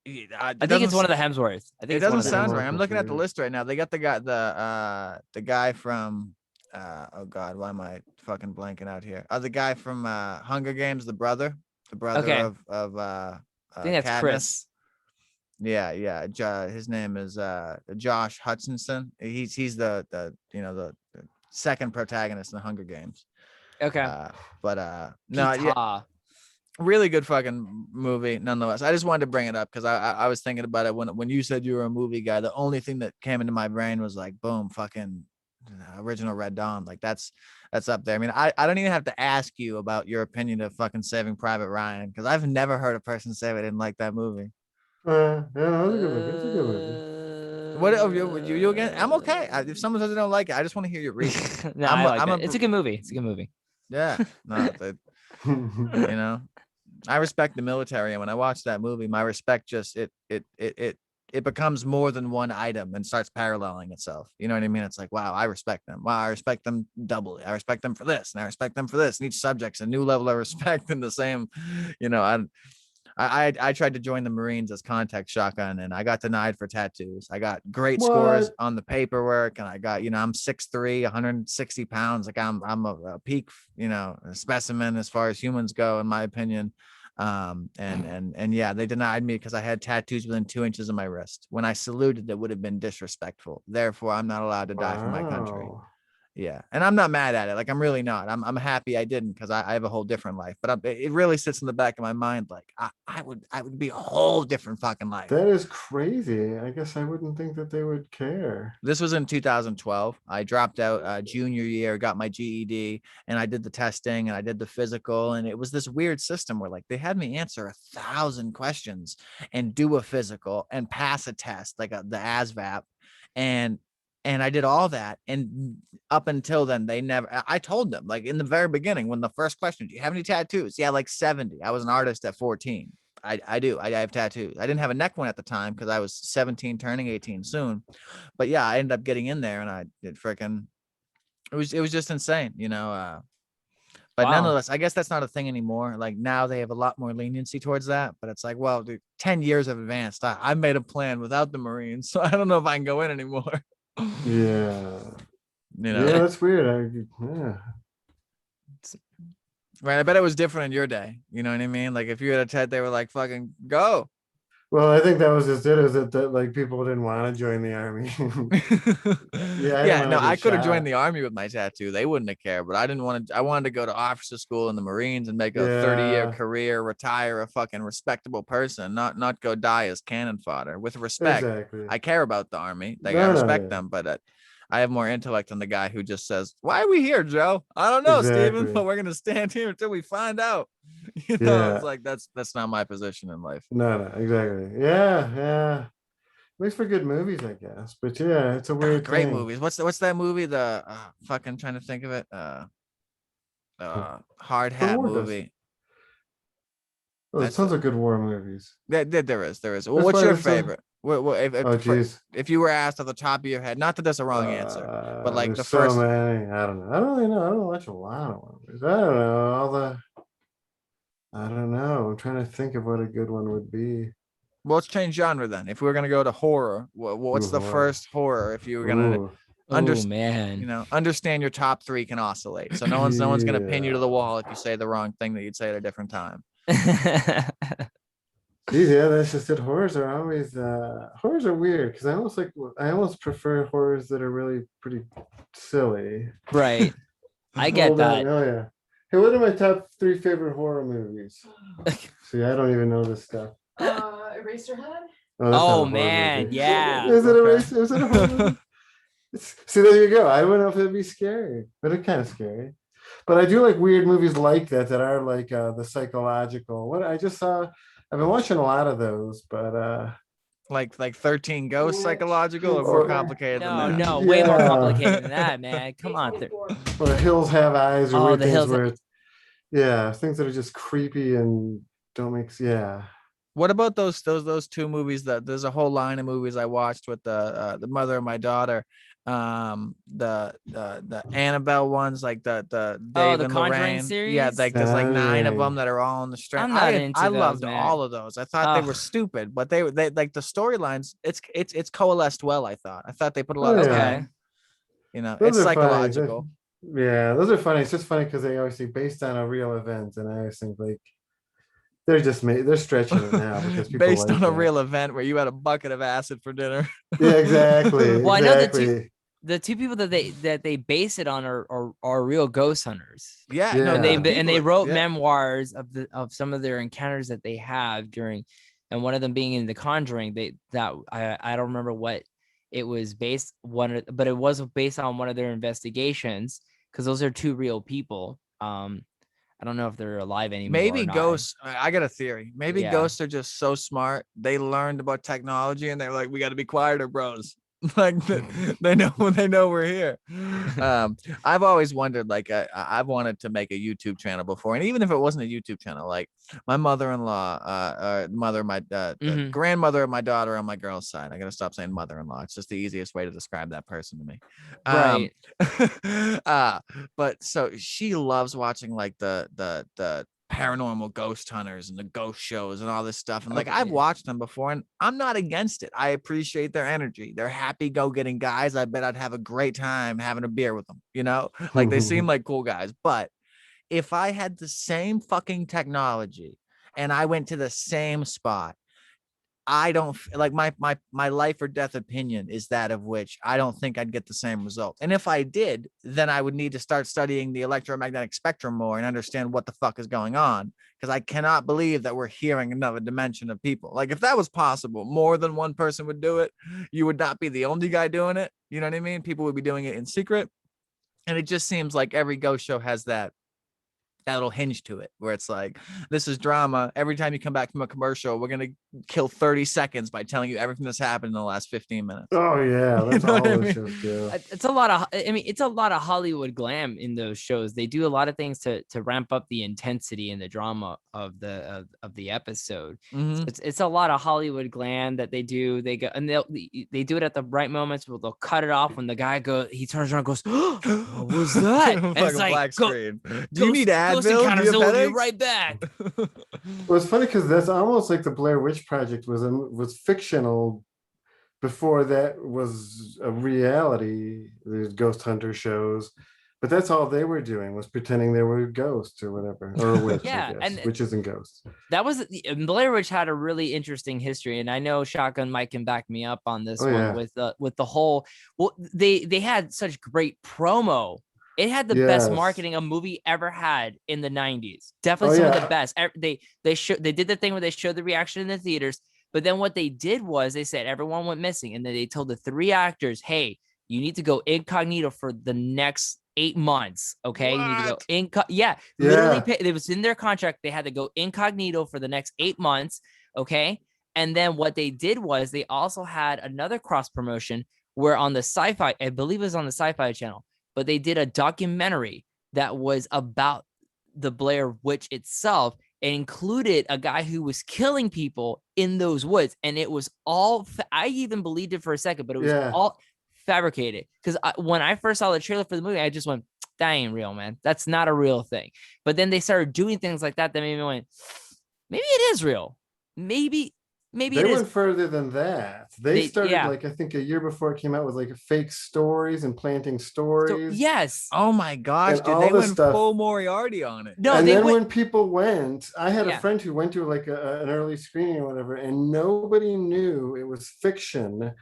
[SPEAKER 3] I think it's one of the Hemsworths. I think
[SPEAKER 1] It
[SPEAKER 3] it's one
[SPEAKER 1] doesn't
[SPEAKER 3] of the
[SPEAKER 1] sound
[SPEAKER 3] Hemsworths.
[SPEAKER 1] right. I'm looking at the list right now. They got the guy from oh God, why am I fucking blanking out here? The guy from Hunger Games, the brother
[SPEAKER 3] Okay.
[SPEAKER 1] of
[SPEAKER 3] I think that's
[SPEAKER 1] Katniss.
[SPEAKER 3] Chris.
[SPEAKER 1] Yeah. His name is Josh Hutcherson. He's the second protagonist in the Hunger Games.
[SPEAKER 3] Okay.
[SPEAKER 1] No, yeah,
[SPEAKER 3] Pita.
[SPEAKER 1] really good fucking movie nonetheless. I just wanted to bring it up because I was thinking about it when you said you were a movie guy. The only thing that came into my brain was like, boom, fucking original Red Dawn. Like that's up there. I mean, I don't even have to ask you about your opinion of fucking Saving Private Ryan, because I've never heard a person say they didn't like that movie.
[SPEAKER 2] Yeah, it was a good movie. It's a good movie.
[SPEAKER 1] What you again? I'm okay. If someone says they don't like it, I just want to hear your reason.
[SPEAKER 3] No, I like it. It's a good movie. It's a good movie.
[SPEAKER 1] Yeah, no, you know, I respect the military, and when I watch that movie, my respect just it becomes more than one item and starts paralleling itself. You know what I mean? It's like, wow, I respect them. Wow, I respect them doubly. I respect them for this, and I respect them for this. And each subject's a new level of respect in the same, I tried to join the Marines as contact shotgun, and I got denied for tattoos. I got great scores on the paperwork, and I got, I'm 6'3", 160 pounds. Like I'm a peak, specimen as far as humans go, in my opinion. And yeah, they denied me because I had tattoos within 2 inches of my wrist. When I saluted, that would have been disrespectful. Therefore, I'm not allowed to die for my country. Yeah, and I'm not mad at it. Like, I'm really not. I'm happy I didn't, because I have a whole different life. But it really sits in the back of my mind. Like, I would be a whole different fucking life.
[SPEAKER 2] That is crazy. I guess I wouldn't think that they would care.
[SPEAKER 1] This was in 2012. I dropped out junior year, got my GED, and I did the testing and I did the physical. And it was this weird system where, like, they had me answer 1,000 questions and do a physical and pass a test, like the ASVAB, and I did all that. And up until then, they never. I told them, like, in the very beginning, when the first question, do you have any tattoos? Yeah, like 70. I was an artist at 14. I do. I have tattoos. I didn't have a neck one at the time because I was 17, turning 18 soon. But yeah, I ended up getting in there, and I did freaking. It was just insane, you know. But
[SPEAKER 3] Wow.
[SPEAKER 1] nonetheless, I guess that's not a thing anymore. Like, now they have a lot more leniency towards that. But it's like, well, dude, 10 years of advanced. I made a plan without the Marines, so I don't know if I can go in anymore.
[SPEAKER 2] Yeah.
[SPEAKER 1] You know,
[SPEAKER 2] Yeah, that's weird. Yeah.
[SPEAKER 1] right? I bet it was different in your day. You know what I mean? Like, if you had a Ted, they were like, fucking go.
[SPEAKER 2] Well, I think that was just it, is that like people didn't want to join the army. Yeah, I didn't
[SPEAKER 1] Yeah,
[SPEAKER 2] want
[SPEAKER 1] no,
[SPEAKER 2] to
[SPEAKER 1] I
[SPEAKER 2] get
[SPEAKER 1] could have
[SPEAKER 2] shot.
[SPEAKER 1] joined the army with my tattoo. They wouldn't have cared, but I didn't want to. I wanted to go to officer school in the Marines and make a 30-year
[SPEAKER 2] Yeah,
[SPEAKER 1] career, retire a fucking respectable person, not go die as cannon fodder. With respect,
[SPEAKER 2] exactly.
[SPEAKER 1] I care about the army. Like, I
[SPEAKER 2] No, no,
[SPEAKER 1] respect
[SPEAKER 2] yeah,
[SPEAKER 1] them, but I have more intellect than the guy who just says, "Why are we here, Joe?" I don't know, Steven,
[SPEAKER 2] exactly.
[SPEAKER 1] but we're gonna stand here until we find out. You know, it's
[SPEAKER 2] Yeah,
[SPEAKER 1] like that's not my position in life.
[SPEAKER 2] no, no, exactly. Yeah, yeah. Makes for good movies, I guess. But yeah, it's a weird
[SPEAKER 1] Great
[SPEAKER 2] thing.
[SPEAKER 1] movies. What's that movie? The fucking trying to think of it. Hard
[SPEAKER 2] The
[SPEAKER 1] hat
[SPEAKER 2] war does.
[SPEAKER 1] movie.
[SPEAKER 2] Oh, there's
[SPEAKER 1] That's
[SPEAKER 2] tons of good war movies.
[SPEAKER 1] there is. Well,
[SPEAKER 2] That's
[SPEAKER 1] what's
[SPEAKER 2] why
[SPEAKER 1] your
[SPEAKER 2] there's so.
[SPEAKER 1] favorite? What
[SPEAKER 2] Oh, geez.
[SPEAKER 1] if you were asked at the top of your head, not that that's a wrong answer, but like
[SPEAKER 2] There's
[SPEAKER 1] the
[SPEAKER 2] so
[SPEAKER 1] first,
[SPEAKER 2] many. I don't know. I don't really know. I don't watch a lot of movies. I don't know. I don't know. I'm trying to think of what a good one would be.
[SPEAKER 1] well, let's change genre then. If we were gonna go to horror,
[SPEAKER 2] Ooh,
[SPEAKER 1] what's the
[SPEAKER 2] horror.
[SPEAKER 1] first horror? If you were gonna
[SPEAKER 2] Ooh.
[SPEAKER 3] Oh
[SPEAKER 1] understand,
[SPEAKER 3] man.
[SPEAKER 1] understand your top three can oscillate. So no one's gonna pin you to the
[SPEAKER 2] Yeah.
[SPEAKER 1] wall if you say the wrong thing that you'd say at a different time.
[SPEAKER 2] Geez, yeah, that's just it. Horrors are weird because I almost prefer horrors that are really pretty silly.
[SPEAKER 3] Right. I get
[SPEAKER 2] Hold on.
[SPEAKER 3] that.
[SPEAKER 2] Oh yeah. Hey, what are my top three favorite horror movies? See, I don't even know this stuff.
[SPEAKER 4] Eraserhead.
[SPEAKER 2] Oh, that's not
[SPEAKER 3] Oh
[SPEAKER 2] a horror
[SPEAKER 3] man,
[SPEAKER 2] movie.
[SPEAKER 3] yeah.
[SPEAKER 2] Is it a
[SPEAKER 1] Okay.
[SPEAKER 2] race? Is it a horror movie? See, there you go. I don't know if it'd be scary, but it's kind of scary. But I do like weird movies like that are like the psychological. What I just saw, I've been watching a lot of those, but
[SPEAKER 1] Like 13 Ghosts, psychological, or more
[SPEAKER 2] Or-
[SPEAKER 1] complicated
[SPEAKER 3] No,
[SPEAKER 1] than that.
[SPEAKER 3] no, way more
[SPEAKER 2] Yeah.
[SPEAKER 3] complicated than that, man. Come on.
[SPEAKER 2] or Hills Have Eyes, or
[SPEAKER 3] Oh,
[SPEAKER 2] weird
[SPEAKER 3] the
[SPEAKER 2] things
[SPEAKER 3] Hills.
[SPEAKER 2] where, yeah, things that are just creepy and don't make, yeah.
[SPEAKER 1] What about those two movies that there's a whole line of movies I watched with the mother of my daughter, the Annabelle ones, like the
[SPEAKER 3] Oh,
[SPEAKER 1] Dave
[SPEAKER 3] the
[SPEAKER 1] and
[SPEAKER 3] Conjuring
[SPEAKER 1] Lorraine. Yeah,
[SPEAKER 3] series?
[SPEAKER 1] like there's like 9 of them
[SPEAKER 2] Conjuring.
[SPEAKER 1] that are all in the strand.
[SPEAKER 3] I'm not
[SPEAKER 1] I
[SPEAKER 3] into those,
[SPEAKER 1] loved
[SPEAKER 3] man.
[SPEAKER 1] all of those. I thought they were
[SPEAKER 3] Ugh.
[SPEAKER 1] stupid, but they like the storylines. It's coalesced well. I thought they put a lot
[SPEAKER 2] Oh
[SPEAKER 1] of
[SPEAKER 2] yeah,
[SPEAKER 3] Okay.
[SPEAKER 1] time. You know,
[SPEAKER 2] those
[SPEAKER 1] it's
[SPEAKER 2] are funny.
[SPEAKER 1] psychological.
[SPEAKER 2] Yeah, those are funny. It's just funny because they always say based on a real event, and I always think like they're stretching it now because people
[SPEAKER 1] Based
[SPEAKER 2] like
[SPEAKER 1] on a
[SPEAKER 2] that.
[SPEAKER 1] real event where you had a bucket of acid for dinner.
[SPEAKER 2] Yeah, exactly,
[SPEAKER 3] Well, I know
[SPEAKER 2] exactly.
[SPEAKER 3] the two people that they base it on are real ghost hunters.
[SPEAKER 1] Yeah, no,
[SPEAKER 3] And
[SPEAKER 2] Yeah.
[SPEAKER 3] they wrote
[SPEAKER 1] yeah.
[SPEAKER 3] memoirs of some of their encounters that they have during, and one of them being in The Conjuring. I don't remember what it was based but it was based on one of their investigations, because those are two real people. I don't know if they're alive anymore or
[SPEAKER 1] Maybe
[SPEAKER 3] not.
[SPEAKER 1] ghosts. I got a theory. Maybe
[SPEAKER 3] Yeah.
[SPEAKER 1] ghosts are just so smart. They learned about technology and they're like, we got to be quieter, bros. Like they know we're here. I've always wondered, like, I've wanted to make a YouTube channel before, and even if it wasn't a YouTube channel, like my mother-in-law, mother, my the
[SPEAKER 3] Mhm.
[SPEAKER 1] grandmother of my daughter on my girl's side. I gotta stop saying mother-in-law. It's just the easiest way to describe that person to me.
[SPEAKER 3] Right.
[SPEAKER 1] But so she loves watching like the paranormal ghost hunters and the ghost shows and all this stuff. And like,
[SPEAKER 3] Okay.
[SPEAKER 1] I've watched them before and I'm not against it. I appreciate their energy. They're happy go-getting guys. I bet I'd have a great time having a beer with them, you know? Like, they seem like cool guys. But if I had the same fucking technology and I went to the same spot, I don't like my life or death opinion is that of which I don't think I'd get the same result. And if I did, then I would need to start studying the electromagnetic spectrum more and understand what the fuck is going on. Because I cannot believe that we're hearing another dimension of people. Like if that was possible, more than one person would do it. You would not be the only guy doing it. You know what I mean? People would be doing it in secret. And it just seems like every ghost show has that little hinge to it where it's like, this is drama. Every time you come back from a commercial, we're going to kill 30 seconds by telling you everything that's happened in the last 15 minutes.
[SPEAKER 2] Oh yeah, that's
[SPEAKER 1] know
[SPEAKER 2] all
[SPEAKER 1] what I
[SPEAKER 2] the
[SPEAKER 1] mean?
[SPEAKER 2] shows do.
[SPEAKER 3] It's a lot of, I mean, it's a lot of Hollywood glam in those shows. They do a lot of things to ramp up the intensity and the drama of the episode. So it's a lot of Hollywood glam that they do. They go and they do it at the right moments where they'll cut it off when the guy he turns around and goes, what was that? And it's like,
[SPEAKER 1] black screen. Do you need Advil? Do you have
[SPEAKER 3] will be
[SPEAKER 1] headaches?
[SPEAKER 3] right back.
[SPEAKER 2] Well, it's funny because that's almost like the Blair Witch Project was fictional before that was a reality. There's ghost hunter shows, but that's all they were doing was pretending they were ghosts or whatever, or a witch.
[SPEAKER 3] Yeah,
[SPEAKER 2] I guess.
[SPEAKER 3] and
[SPEAKER 2] Witches and ghosts.
[SPEAKER 3] That was Blair Witch had a really interesting history, and I know Shotgun Mike can back me up on this
[SPEAKER 2] Oh,
[SPEAKER 3] one
[SPEAKER 2] yeah.
[SPEAKER 3] with the whole. Well, they had such great promo. It had the best
[SPEAKER 2] Yes.
[SPEAKER 3] marketing a movie ever had in the 90s. Definitely some of the best. They did the thing where they showed the reaction in the theaters, but then what they did was they said everyone went missing, and then they told the 3 actors, "Hey, you need to go incognito for the next 8 months. Okay, you need to go literally. It was in their contract. They had to go incognito for the next 8 months. Okay, and then what they did was they also had another cross promotion where on the Sci-Fi, I believe it was on the Sci-Fi channel, but they did a documentary that was about the Blair Witch itself. It included a guy who was killing people in those woods, and it was all. I even believed it for a second, but it was all fabricated. Because when I first saw the trailer for the movie, I just went, "That ain't real, man. That's not a real thing." But then they started doing things like that made me went, "Maybe it is real. Maybe
[SPEAKER 2] they went further than that. They started like I think a year before it came out with like fake stories and planting stories.
[SPEAKER 3] Yes.
[SPEAKER 1] Oh my gosh,
[SPEAKER 2] And
[SPEAKER 1] dude,
[SPEAKER 2] all
[SPEAKER 1] they
[SPEAKER 2] this
[SPEAKER 1] went
[SPEAKER 2] stuff.
[SPEAKER 1] full Moriarty on it.
[SPEAKER 3] No,
[SPEAKER 2] and
[SPEAKER 3] they
[SPEAKER 2] then
[SPEAKER 3] went.
[SPEAKER 2] when people went, I had a friend who went to like an early screening or whatever, and nobody knew it was fiction.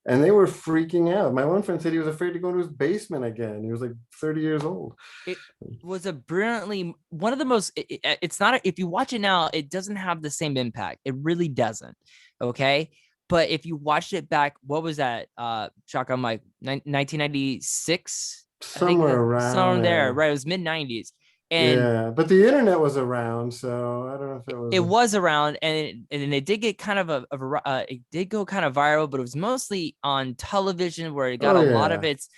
[SPEAKER 2] And they were freaking out. My one friend said he was afraid to go into his basement again. He was like 30 years old.
[SPEAKER 3] It was a brilliantly one of the most. It's not. If you watch it now, it doesn't have the same impact. It really doesn't. Okay, but if you watched it back, what was that? Shotgun Mike, 1996.
[SPEAKER 2] Somewhere around
[SPEAKER 3] there, right? It was mid 90s. And
[SPEAKER 2] but the internet was around, so I don't know if it was.
[SPEAKER 3] It was around, and it did get kind of it did go kind of viral, but it was mostly on television where it got a lot of its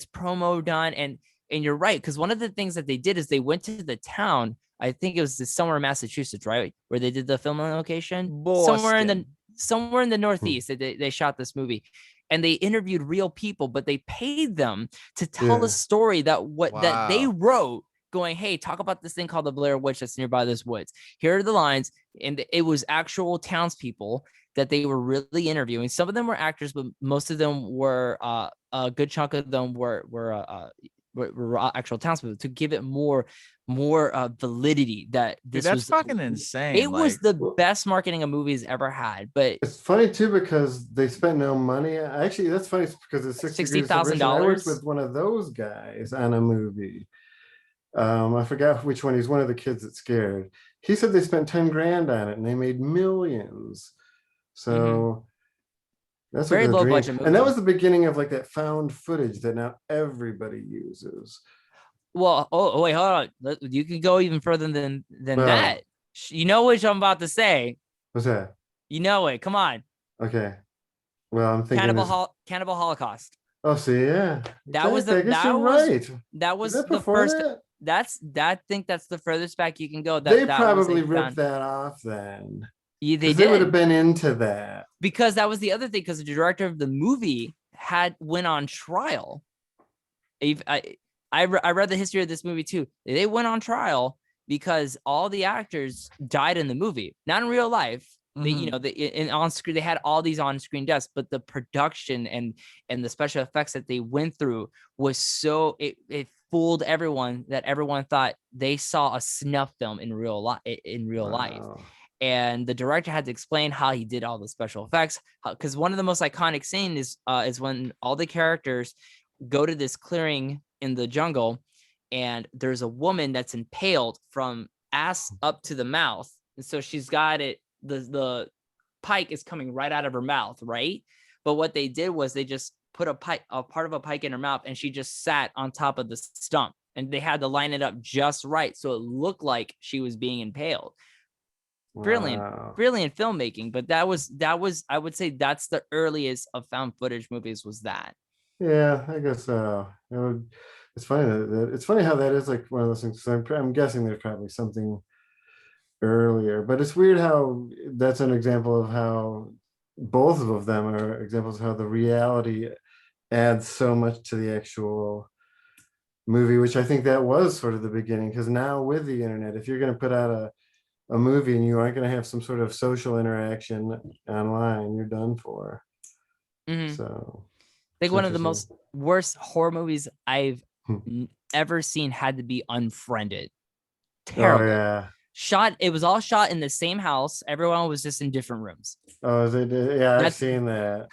[SPEAKER 3] promo done. And you're right, because one of the things that they did is they went to the town. I think it was somewhere in Massachusetts, right, where they did the filming location.
[SPEAKER 1] Boston.
[SPEAKER 3] Somewhere in the Northeast. They shot this movie. And they interviewed real people, but they paid them to tell a story that they wrote, going, "Hey, talk about this thing called the Blair Witch that's nearby this woods. Here are the lines." And it was actual townspeople that they were really interviewing. Some of them were actors, but most of them were a good chunk of them were actual townspeople to give it more validity. That this
[SPEAKER 1] Dude, that's
[SPEAKER 3] was
[SPEAKER 1] fucking insane.
[SPEAKER 3] It was the best marketing a movie's ever had. But
[SPEAKER 2] it's funny too because they spent no money. Actually, that's funny because it's
[SPEAKER 3] $60,000.
[SPEAKER 2] I worked with one of those guys on a movie. I forgot which one. He's one of the kids that scared. He said they spent 10 grand on it and they made millions. So that's
[SPEAKER 3] very low budget movie.
[SPEAKER 2] And that was the beginning of like that found footage that now everybody uses.
[SPEAKER 3] Well, wait, hold on. You can go even further than that. You know what I'm about to say.
[SPEAKER 2] What's that?
[SPEAKER 3] You know it. Come on.
[SPEAKER 2] Okay. Well, I'm thinking
[SPEAKER 3] Cannibal Holocaust.
[SPEAKER 2] Oh, see, yeah.
[SPEAKER 3] That was
[SPEAKER 2] the
[SPEAKER 3] first. I think that's the furthest back you can go.
[SPEAKER 2] They probably ripped that off then.
[SPEAKER 3] Yeah,
[SPEAKER 2] they would have been into that.
[SPEAKER 3] Because that was the other thing, because the director of the movie went on trial. I read the history of this movie too. They went on trial because all the actors died in the movie, not in real life. They, on screen, they had all these on-screen deaths, but the production and the special effects that they went through was so it fooled everyone that everyone thought they saw a snuff film in real life. and the director had to explain how he did all the special effects. Because one of the most iconic scenes is when all the characters go to this clearing in the jungle, and there's a woman that's impaled from ass up to the mouth, and so she's got it. The pike is coming right out of her mouth, right? But what they did was they just put a part of a pike in her mouth, and she just sat on top of the stump, and they had to line it up just right so it looked like she was being impaled. Brilliant,
[SPEAKER 2] Wow.
[SPEAKER 3] brilliant filmmaking. But that was I would say that's the earliest of found footage movies was that.
[SPEAKER 2] Yeah, I guess so. It's funny it's funny how that is like one of those things. I'm guessing there's probably something earlier, but it's weird how that's an example of how both of them are examples of how the reality adds so much to the actual movie, which I think that was sort of the beginning. Because now with the internet, if you're going to put out a movie and you aren't going to have some sort of social interaction online, you're done for.
[SPEAKER 3] Mhm.
[SPEAKER 2] So
[SPEAKER 3] I think
[SPEAKER 2] it's
[SPEAKER 3] one of the
[SPEAKER 2] interesting.
[SPEAKER 3] most worst horror movies I've
[SPEAKER 2] Hmm.
[SPEAKER 3] ever seen had to be Unfriended.
[SPEAKER 2] Oh
[SPEAKER 3] Terrible.
[SPEAKER 2] yeah.
[SPEAKER 3] It was all shot in the same house. Everyone was just in different rooms.
[SPEAKER 2] Oh, is it? Yeah, I've
[SPEAKER 3] That's-
[SPEAKER 2] seen that.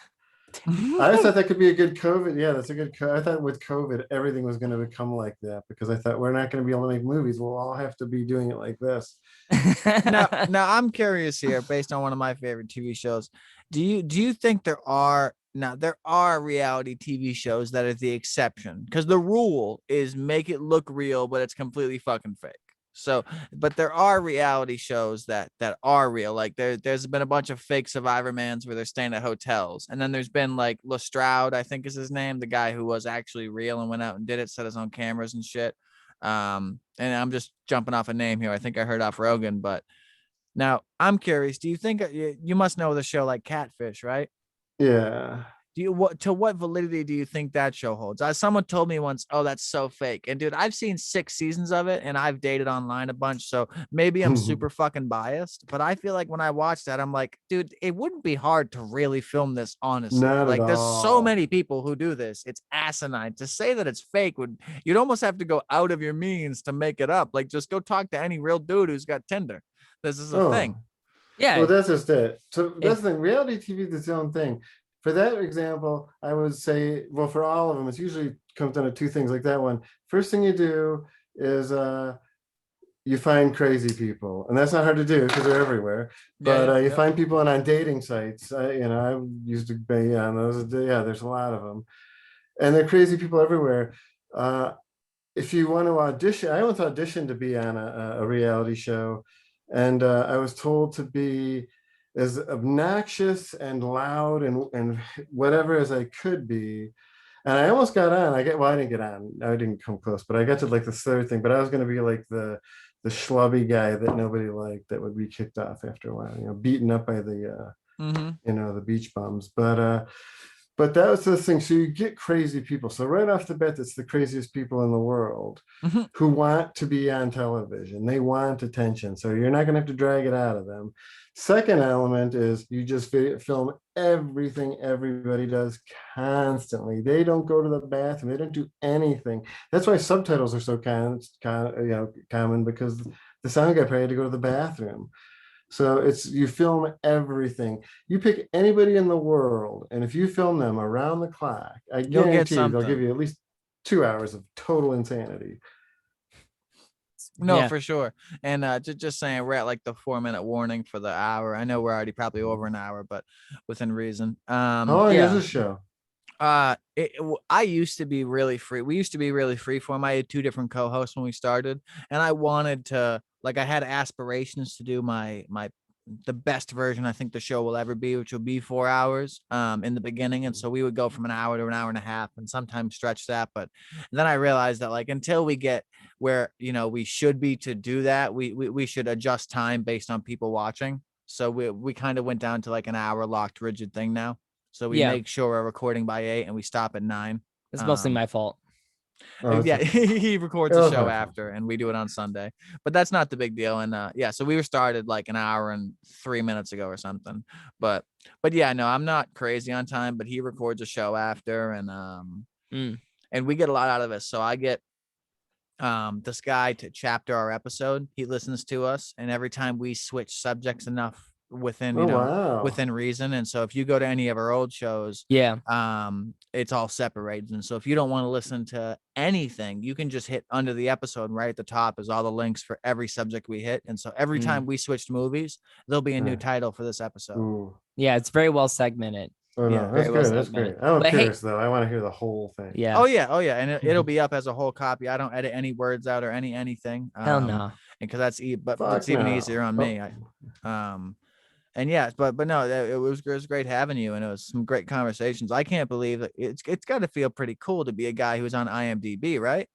[SPEAKER 2] I just thought that could be a good COVID. Yeah, that's a good. I thought with COVID, everything was going to become like that because I thought we're not going to be able to make movies. We'll all have to be doing it like this.
[SPEAKER 1] Now I'm curious here, based on one of my favorite TV shows. Do you think there are reality TV shows that are the exception? Because the rule is make it look real, but it's completely fucking fake. So, but there are reality shows that are real. Like there's been a bunch of fake Survivor Mans where they're staying at hotels, and then there's been like Lestrade, I think is his name, the guy who was actually real and went out and did it, set his own cameras and shit. And I'm just jumping off a name here. I think I heard off Rogan, but now I'm curious. Do you think you must know the show like Catfish, right?
[SPEAKER 2] Yeah.
[SPEAKER 1] What validity do you think that show holds? Someone told me once, oh, that's so fake. And dude, I've seen 6 seasons of it and I've dated online a bunch. So maybe I'm super fucking biased, but I feel like when I watch that, I'm like, dude, it wouldn't be hard to really film this honestly.
[SPEAKER 2] Not
[SPEAKER 1] Like
[SPEAKER 2] at
[SPEAKER 1] there's so
[SPEAKER 2] all.
[SPEAKER 1] many people who do this. It's asinine. To say that it's fake you'd almost have to go out of your means to make it up. Like just go talk to any real dude who's got Tinder. This is a thing.
[SPEAKER 3] Yeah.
[SPEAKER 2] Well, that's just it. So that's
[SPEAKER 3] If-
[SPEAKER 2] the thing. Reality TV is its own thing. For that example, I would say, well, for all of them, it's usually comes down to 2 things like that one. First thing you do is you find crazy people, and that's not hard to do because they're everywhere. But you find people on dating sites. I used to be on those. Yeah, there's a lot of them, and they're crazy people everywhere. If you want to audition, I once auditioned to be on a reality show, and I was told to be as obnoxious and loud and whatever as I could be. And I almost got on. I didn't get on. I didn't come close, but I got to like the third thing. But I was going to be like the schlubby guy that nobody liked, that would be kicked off after a while, beaten up by the the beach bums. But that was the thing. So you get crazy people. So right off the bat, it's the craziest people in the world who want to be on television. They want attention. So you're not going to have to drag it out of them. Second element is you just film everything everybody does constantly. They don't go to the bathroom. They don't do anything. That's why subtitles are so common, because the sound guy probably had to go to the bathroom. So you film everything. You pick anybody in the world, and if you film them around the clock, I
[SPEAKER 1] You'll get
[SPEAKER 2] guarantee they'll
[SPEAKER 1] something.
[SPEAKER 2] give you at least 2 hours of total insanity.
[SPEAKER 1] No,
[SPEAKER 3] Yeah.
[SPEAKER 1] for sure. And just saying, we're at like the 4-minute warning for the hour. I know we're already probably over an hour, but within reason.
[SPEAKER 2] How long
[SPEAKER 3] yeah.
[SPEAKER 2] is this show?
[SPEAKER 1] I used to be really free. We used to be really free form. I had 2 different co-hosts when we started, and I wanted to, like, I had aspirations to do the best version I think the show will ever be, which will be 4 hours in the beginning. And so we would go from an hour to an hour and a half and sometimes stretch that. But then I realized that, like, until we get where, we should be to do that, we should adjust time based on people watching. So we kind of went down to like an hour locked rigid thing now. So we make sure we're recording by 8 and we stop at 9.
[SPEAKER 3] It's mostly my fault.
[SPEAKER 1] Yeah, he records the show after, and we do it on Sunday. But that's not the big deal. And so we were started like an hour and 3 minutes ago or something. But yeah, no, I'm not crazy on time. But he records a show after, and we get a lot out of it. So I get this guy to chapter our episode. He listens to us, and every time we switch subjects enough within,
[SPEAKER 2] Oh wow.
[SPEAKER 1] within reason. And so if you go to any of our old shows,
[SPEAKER 3] Yeah.
[SPEAKER 1] it's all separated. And so if you don't want to listen to anything, you can just hit under the episode, and right at the top is all the links for every subject we hit. And so every time we switch movies, there'll be a new title for this episode.
[SPEAKER 2] Ooh.
[SPEAKER 3] Yeah, it's very well segmented.
[SPEAKER 2] Oh
[SPEAKER 1] Yeah,
[SPEAKER 2] no, that's
[SPEAKER 3] very well
[SPEAKER 2] good. That's great.
[SPEAKER 3] segmented.
[SPEAKER 2] I'm
[SPEAKER 3] But hey-
[SPEAKER 2] curious though. I want to hear the whole thing.
[SPEAKER 3] Yeah.
[SPEAKER 1] Oh yeah, and it'll be up as a whole copy. I don't edit any words out or anything.
[SPEAKER 3] Hell no.
[SPEAKER 1] Because that's but
[SPEAKER 2] Fuck
[SPEAKER 1] it's even
[SPEAKER 2] no.
[SPEAKER 1] easier on me. And yeah, but no, it was great having you, and it was some great conversations. I can't believe that it's got to feel pretty cool to be a guy who's on IMDb, right?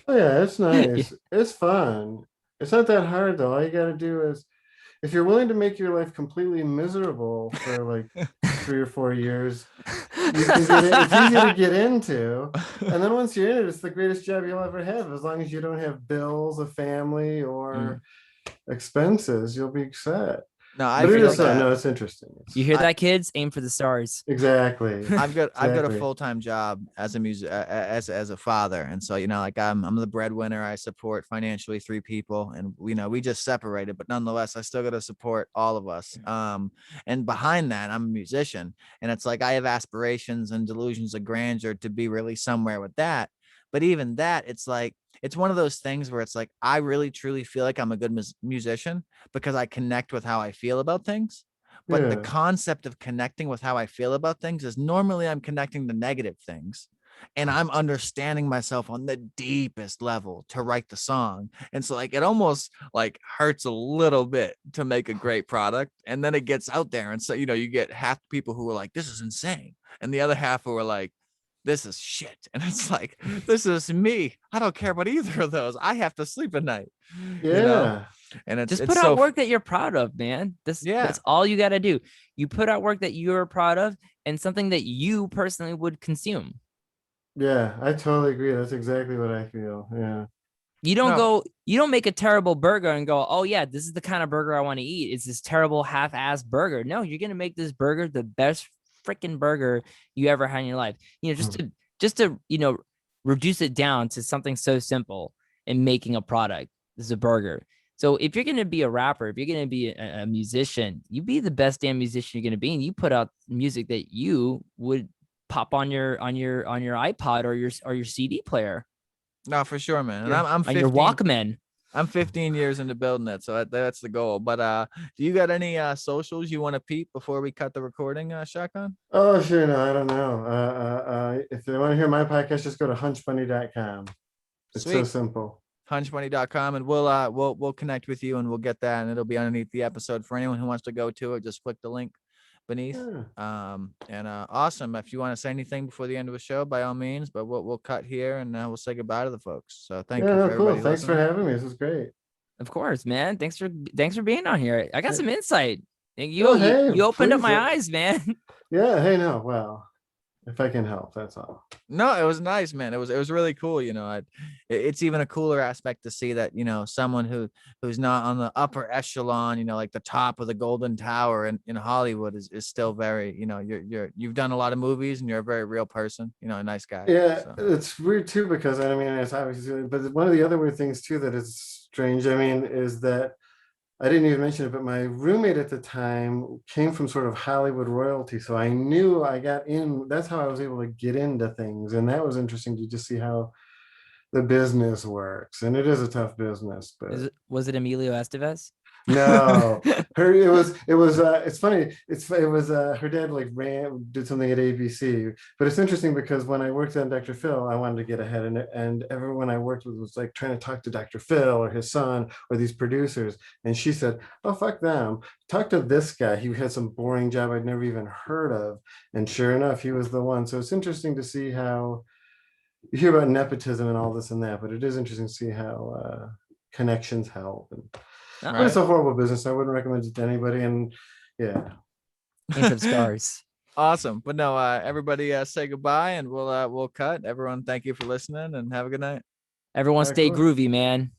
[SPEAKER 2] Oh yeah, it's nice. It's fun. It's not that hard though. All you got to do is, if you're willing to make your life completely miserable for like 3 or 4 years, you can get it. It's easy to get into, and then once you're in it, it's the greatest job you'll ever have. As long as you don't have bills, a family, or expenses, you'll be set.
[SPEAKER 1] No, I
[SPEAKER 2] But it
[SPEAKER 1] feel
[SPEAKER 2] is
[SPEAKER 1] like
[SPEAKER 2] fun.
[SPEAKER 1] that.
[SPEAKER 2] No, it's interesting.
[SPEAKER 3] You hear that, kids? Aim for the stars.
[SPEAKER 2] Exactly.
[SPEAKER 1] I've got a
[SPEAKER 2] Exactly.
[SPEAKER 1] full-time job as a as a father, and so like I'm the breadwinner. I support financially 3 people, and we just separated, but nonetheless I still got to support all of us. And behind that, I'm a musician, and it's like I have aspirations and delusions of grandeur to be really somewhere with that. But even that, it's like it's one of those things where it's like I really truly feel like I'm a good musician because I connect with how I feel about things. But the
[SPEAKER 2] Yeah.
[SPEAKER 1] concept of connecting with how I feel about things is normally I'm connecting to negative things, and I'm understanding myself on the deepest level to write the song. And so like it almost like hurts a little bit to make a great product, and then it gets out there, and so you get half the people who are like, this is insane, and the other half who are like, this is shit. And it's like, this is me. I don't care about either of those. I have to sleep at night.
[SPEAKER 2] Yeah.
[SPEAKER 1] And it's
[SPEAKER 3] Just
[SPEAKER 1] it's
[SPEAKER 3] put
[SPEAKER 1] so
[SPEAKER 3] out work that you're proud of, man. That's all you got to do. You put out work that you're proud of and something that you personally would consume.
[SPEAKER 2] Yeah, I totally agree. That's exactly what I feel. Yeah.
[SPEAKER 3] You don't make a terrible burger and go, oh yeah, this is the kind of burger I want to eat. It's this terrible half-ass burger. No, you're going to make this burger the best freaking burger you ever had in your life. Just to reduce it down to something so simple and making a product. This is a burger. So if you're going to be a rapper, if you're going to be a musician, you be the best damn musician you're going to be, and you put out music that you would pop on your iPod or your CD player.
[SPEAKER 1] No, for sure, man. And
[SPEAKER 2] Yeah.
[SPEAKER 1] I'm 15,
[SPEAKER 3] On your Walkman.
[SPEAKER 1] I'm 15 years into building it, so that's the goal. But do you got any socials you want to peep before we cut the recording, Shotgun?
[SPEAKER 2] Oh, sure. No, I don't know. If they want to hear my podcast, just go to hunchbunny.com. It's so
[SPEAKER 1] Sweet.
[SPEAKER 2] simple.
[SPEAKER 1] Hunchmoney.com, and we'll connect with you, and we'll get that, and it'll be underneath the episode for anyone who wants to go to it. Just click the link beneath.
[SPEAKER 2] Yeah.
[SPEAKER 1] Awesome. If you want to say anything before the end of the show, by all means, but we'll cut here, and we'll say goodbye to the folks. So thank you for
[SPEAKER 2] Cool.
[SPEAKER 1] everybody
[SPEAKER 2] Thanks for
[SPEAKER 1] listening.
[SPEAKER 2] having me. This is great.
[SPEAKER 3] Of course, man. Thanks for being on here. I got some insight.
[SPEAKER 2] Oh, hey,
[SPEAKER 3] You opened up
[SPEAKER 2] please,
[SPEAKER 3] my eyes, man.
[SPEAKER 2] Yeah. Hey, no. Well, if I can help, that's all.
[SPEAKER 1] No, it was nice, man. It was really cool. It's even a cooler aspect to see that someone who's not on the upper echelon, like the top of the Golden Tower in Hollywood is still very, you've done a lot of movies, and you're a very real person, a nice guy.
[SPEAKER 2] Yeah,
[SPEAKER 1] So.
[SPEAKER 2] it's weird too, because I mean, it's obviously, but one of the other weird things too that is strange, I mean, is that I didn't even mention it, but my roommate at the time came from sort of Hollywood royalty. So I knew I got in, that's how I was able to get into things. And that was interesting to just see how the business works. And it is a tough business, but
[SPEAKER 3] Was it Emilio Estevez?
[SPEAKER 2] no, it's funny. It was her dad did something at ABC, but it's interesting because when I worked on Dr. Phil, I wanted to get ahead, and everyone I worked with was like trying to talk to Dr. Phil or his son or these producers. And she said, oh, fuck them. Talk to this guy. He had some boring job I'd never even heard of. And sure enough, he was the one. So it's interesting to see how you hear about nepotism and all this and that, but it is interesting to see how connections help. And
[SPEAKER 3] Uh-oh.
[SPEAKER 2] it's a horrible business. I wouldn't recommend it to anybody. And yeah.
[SPEAKER 3] Aim for the stars.
[SPEAKER 1] Awesome. But no, everybody say goodbye, and we'll cut. Everyone, thank you for listening, and have a good night.
[SPEAKER 3] Everyone
[SPEAKER 2] All right,
[SPEAKER 3] stay
[SPEAKER 2] cool.
[SPEAKER 3] groovy, man.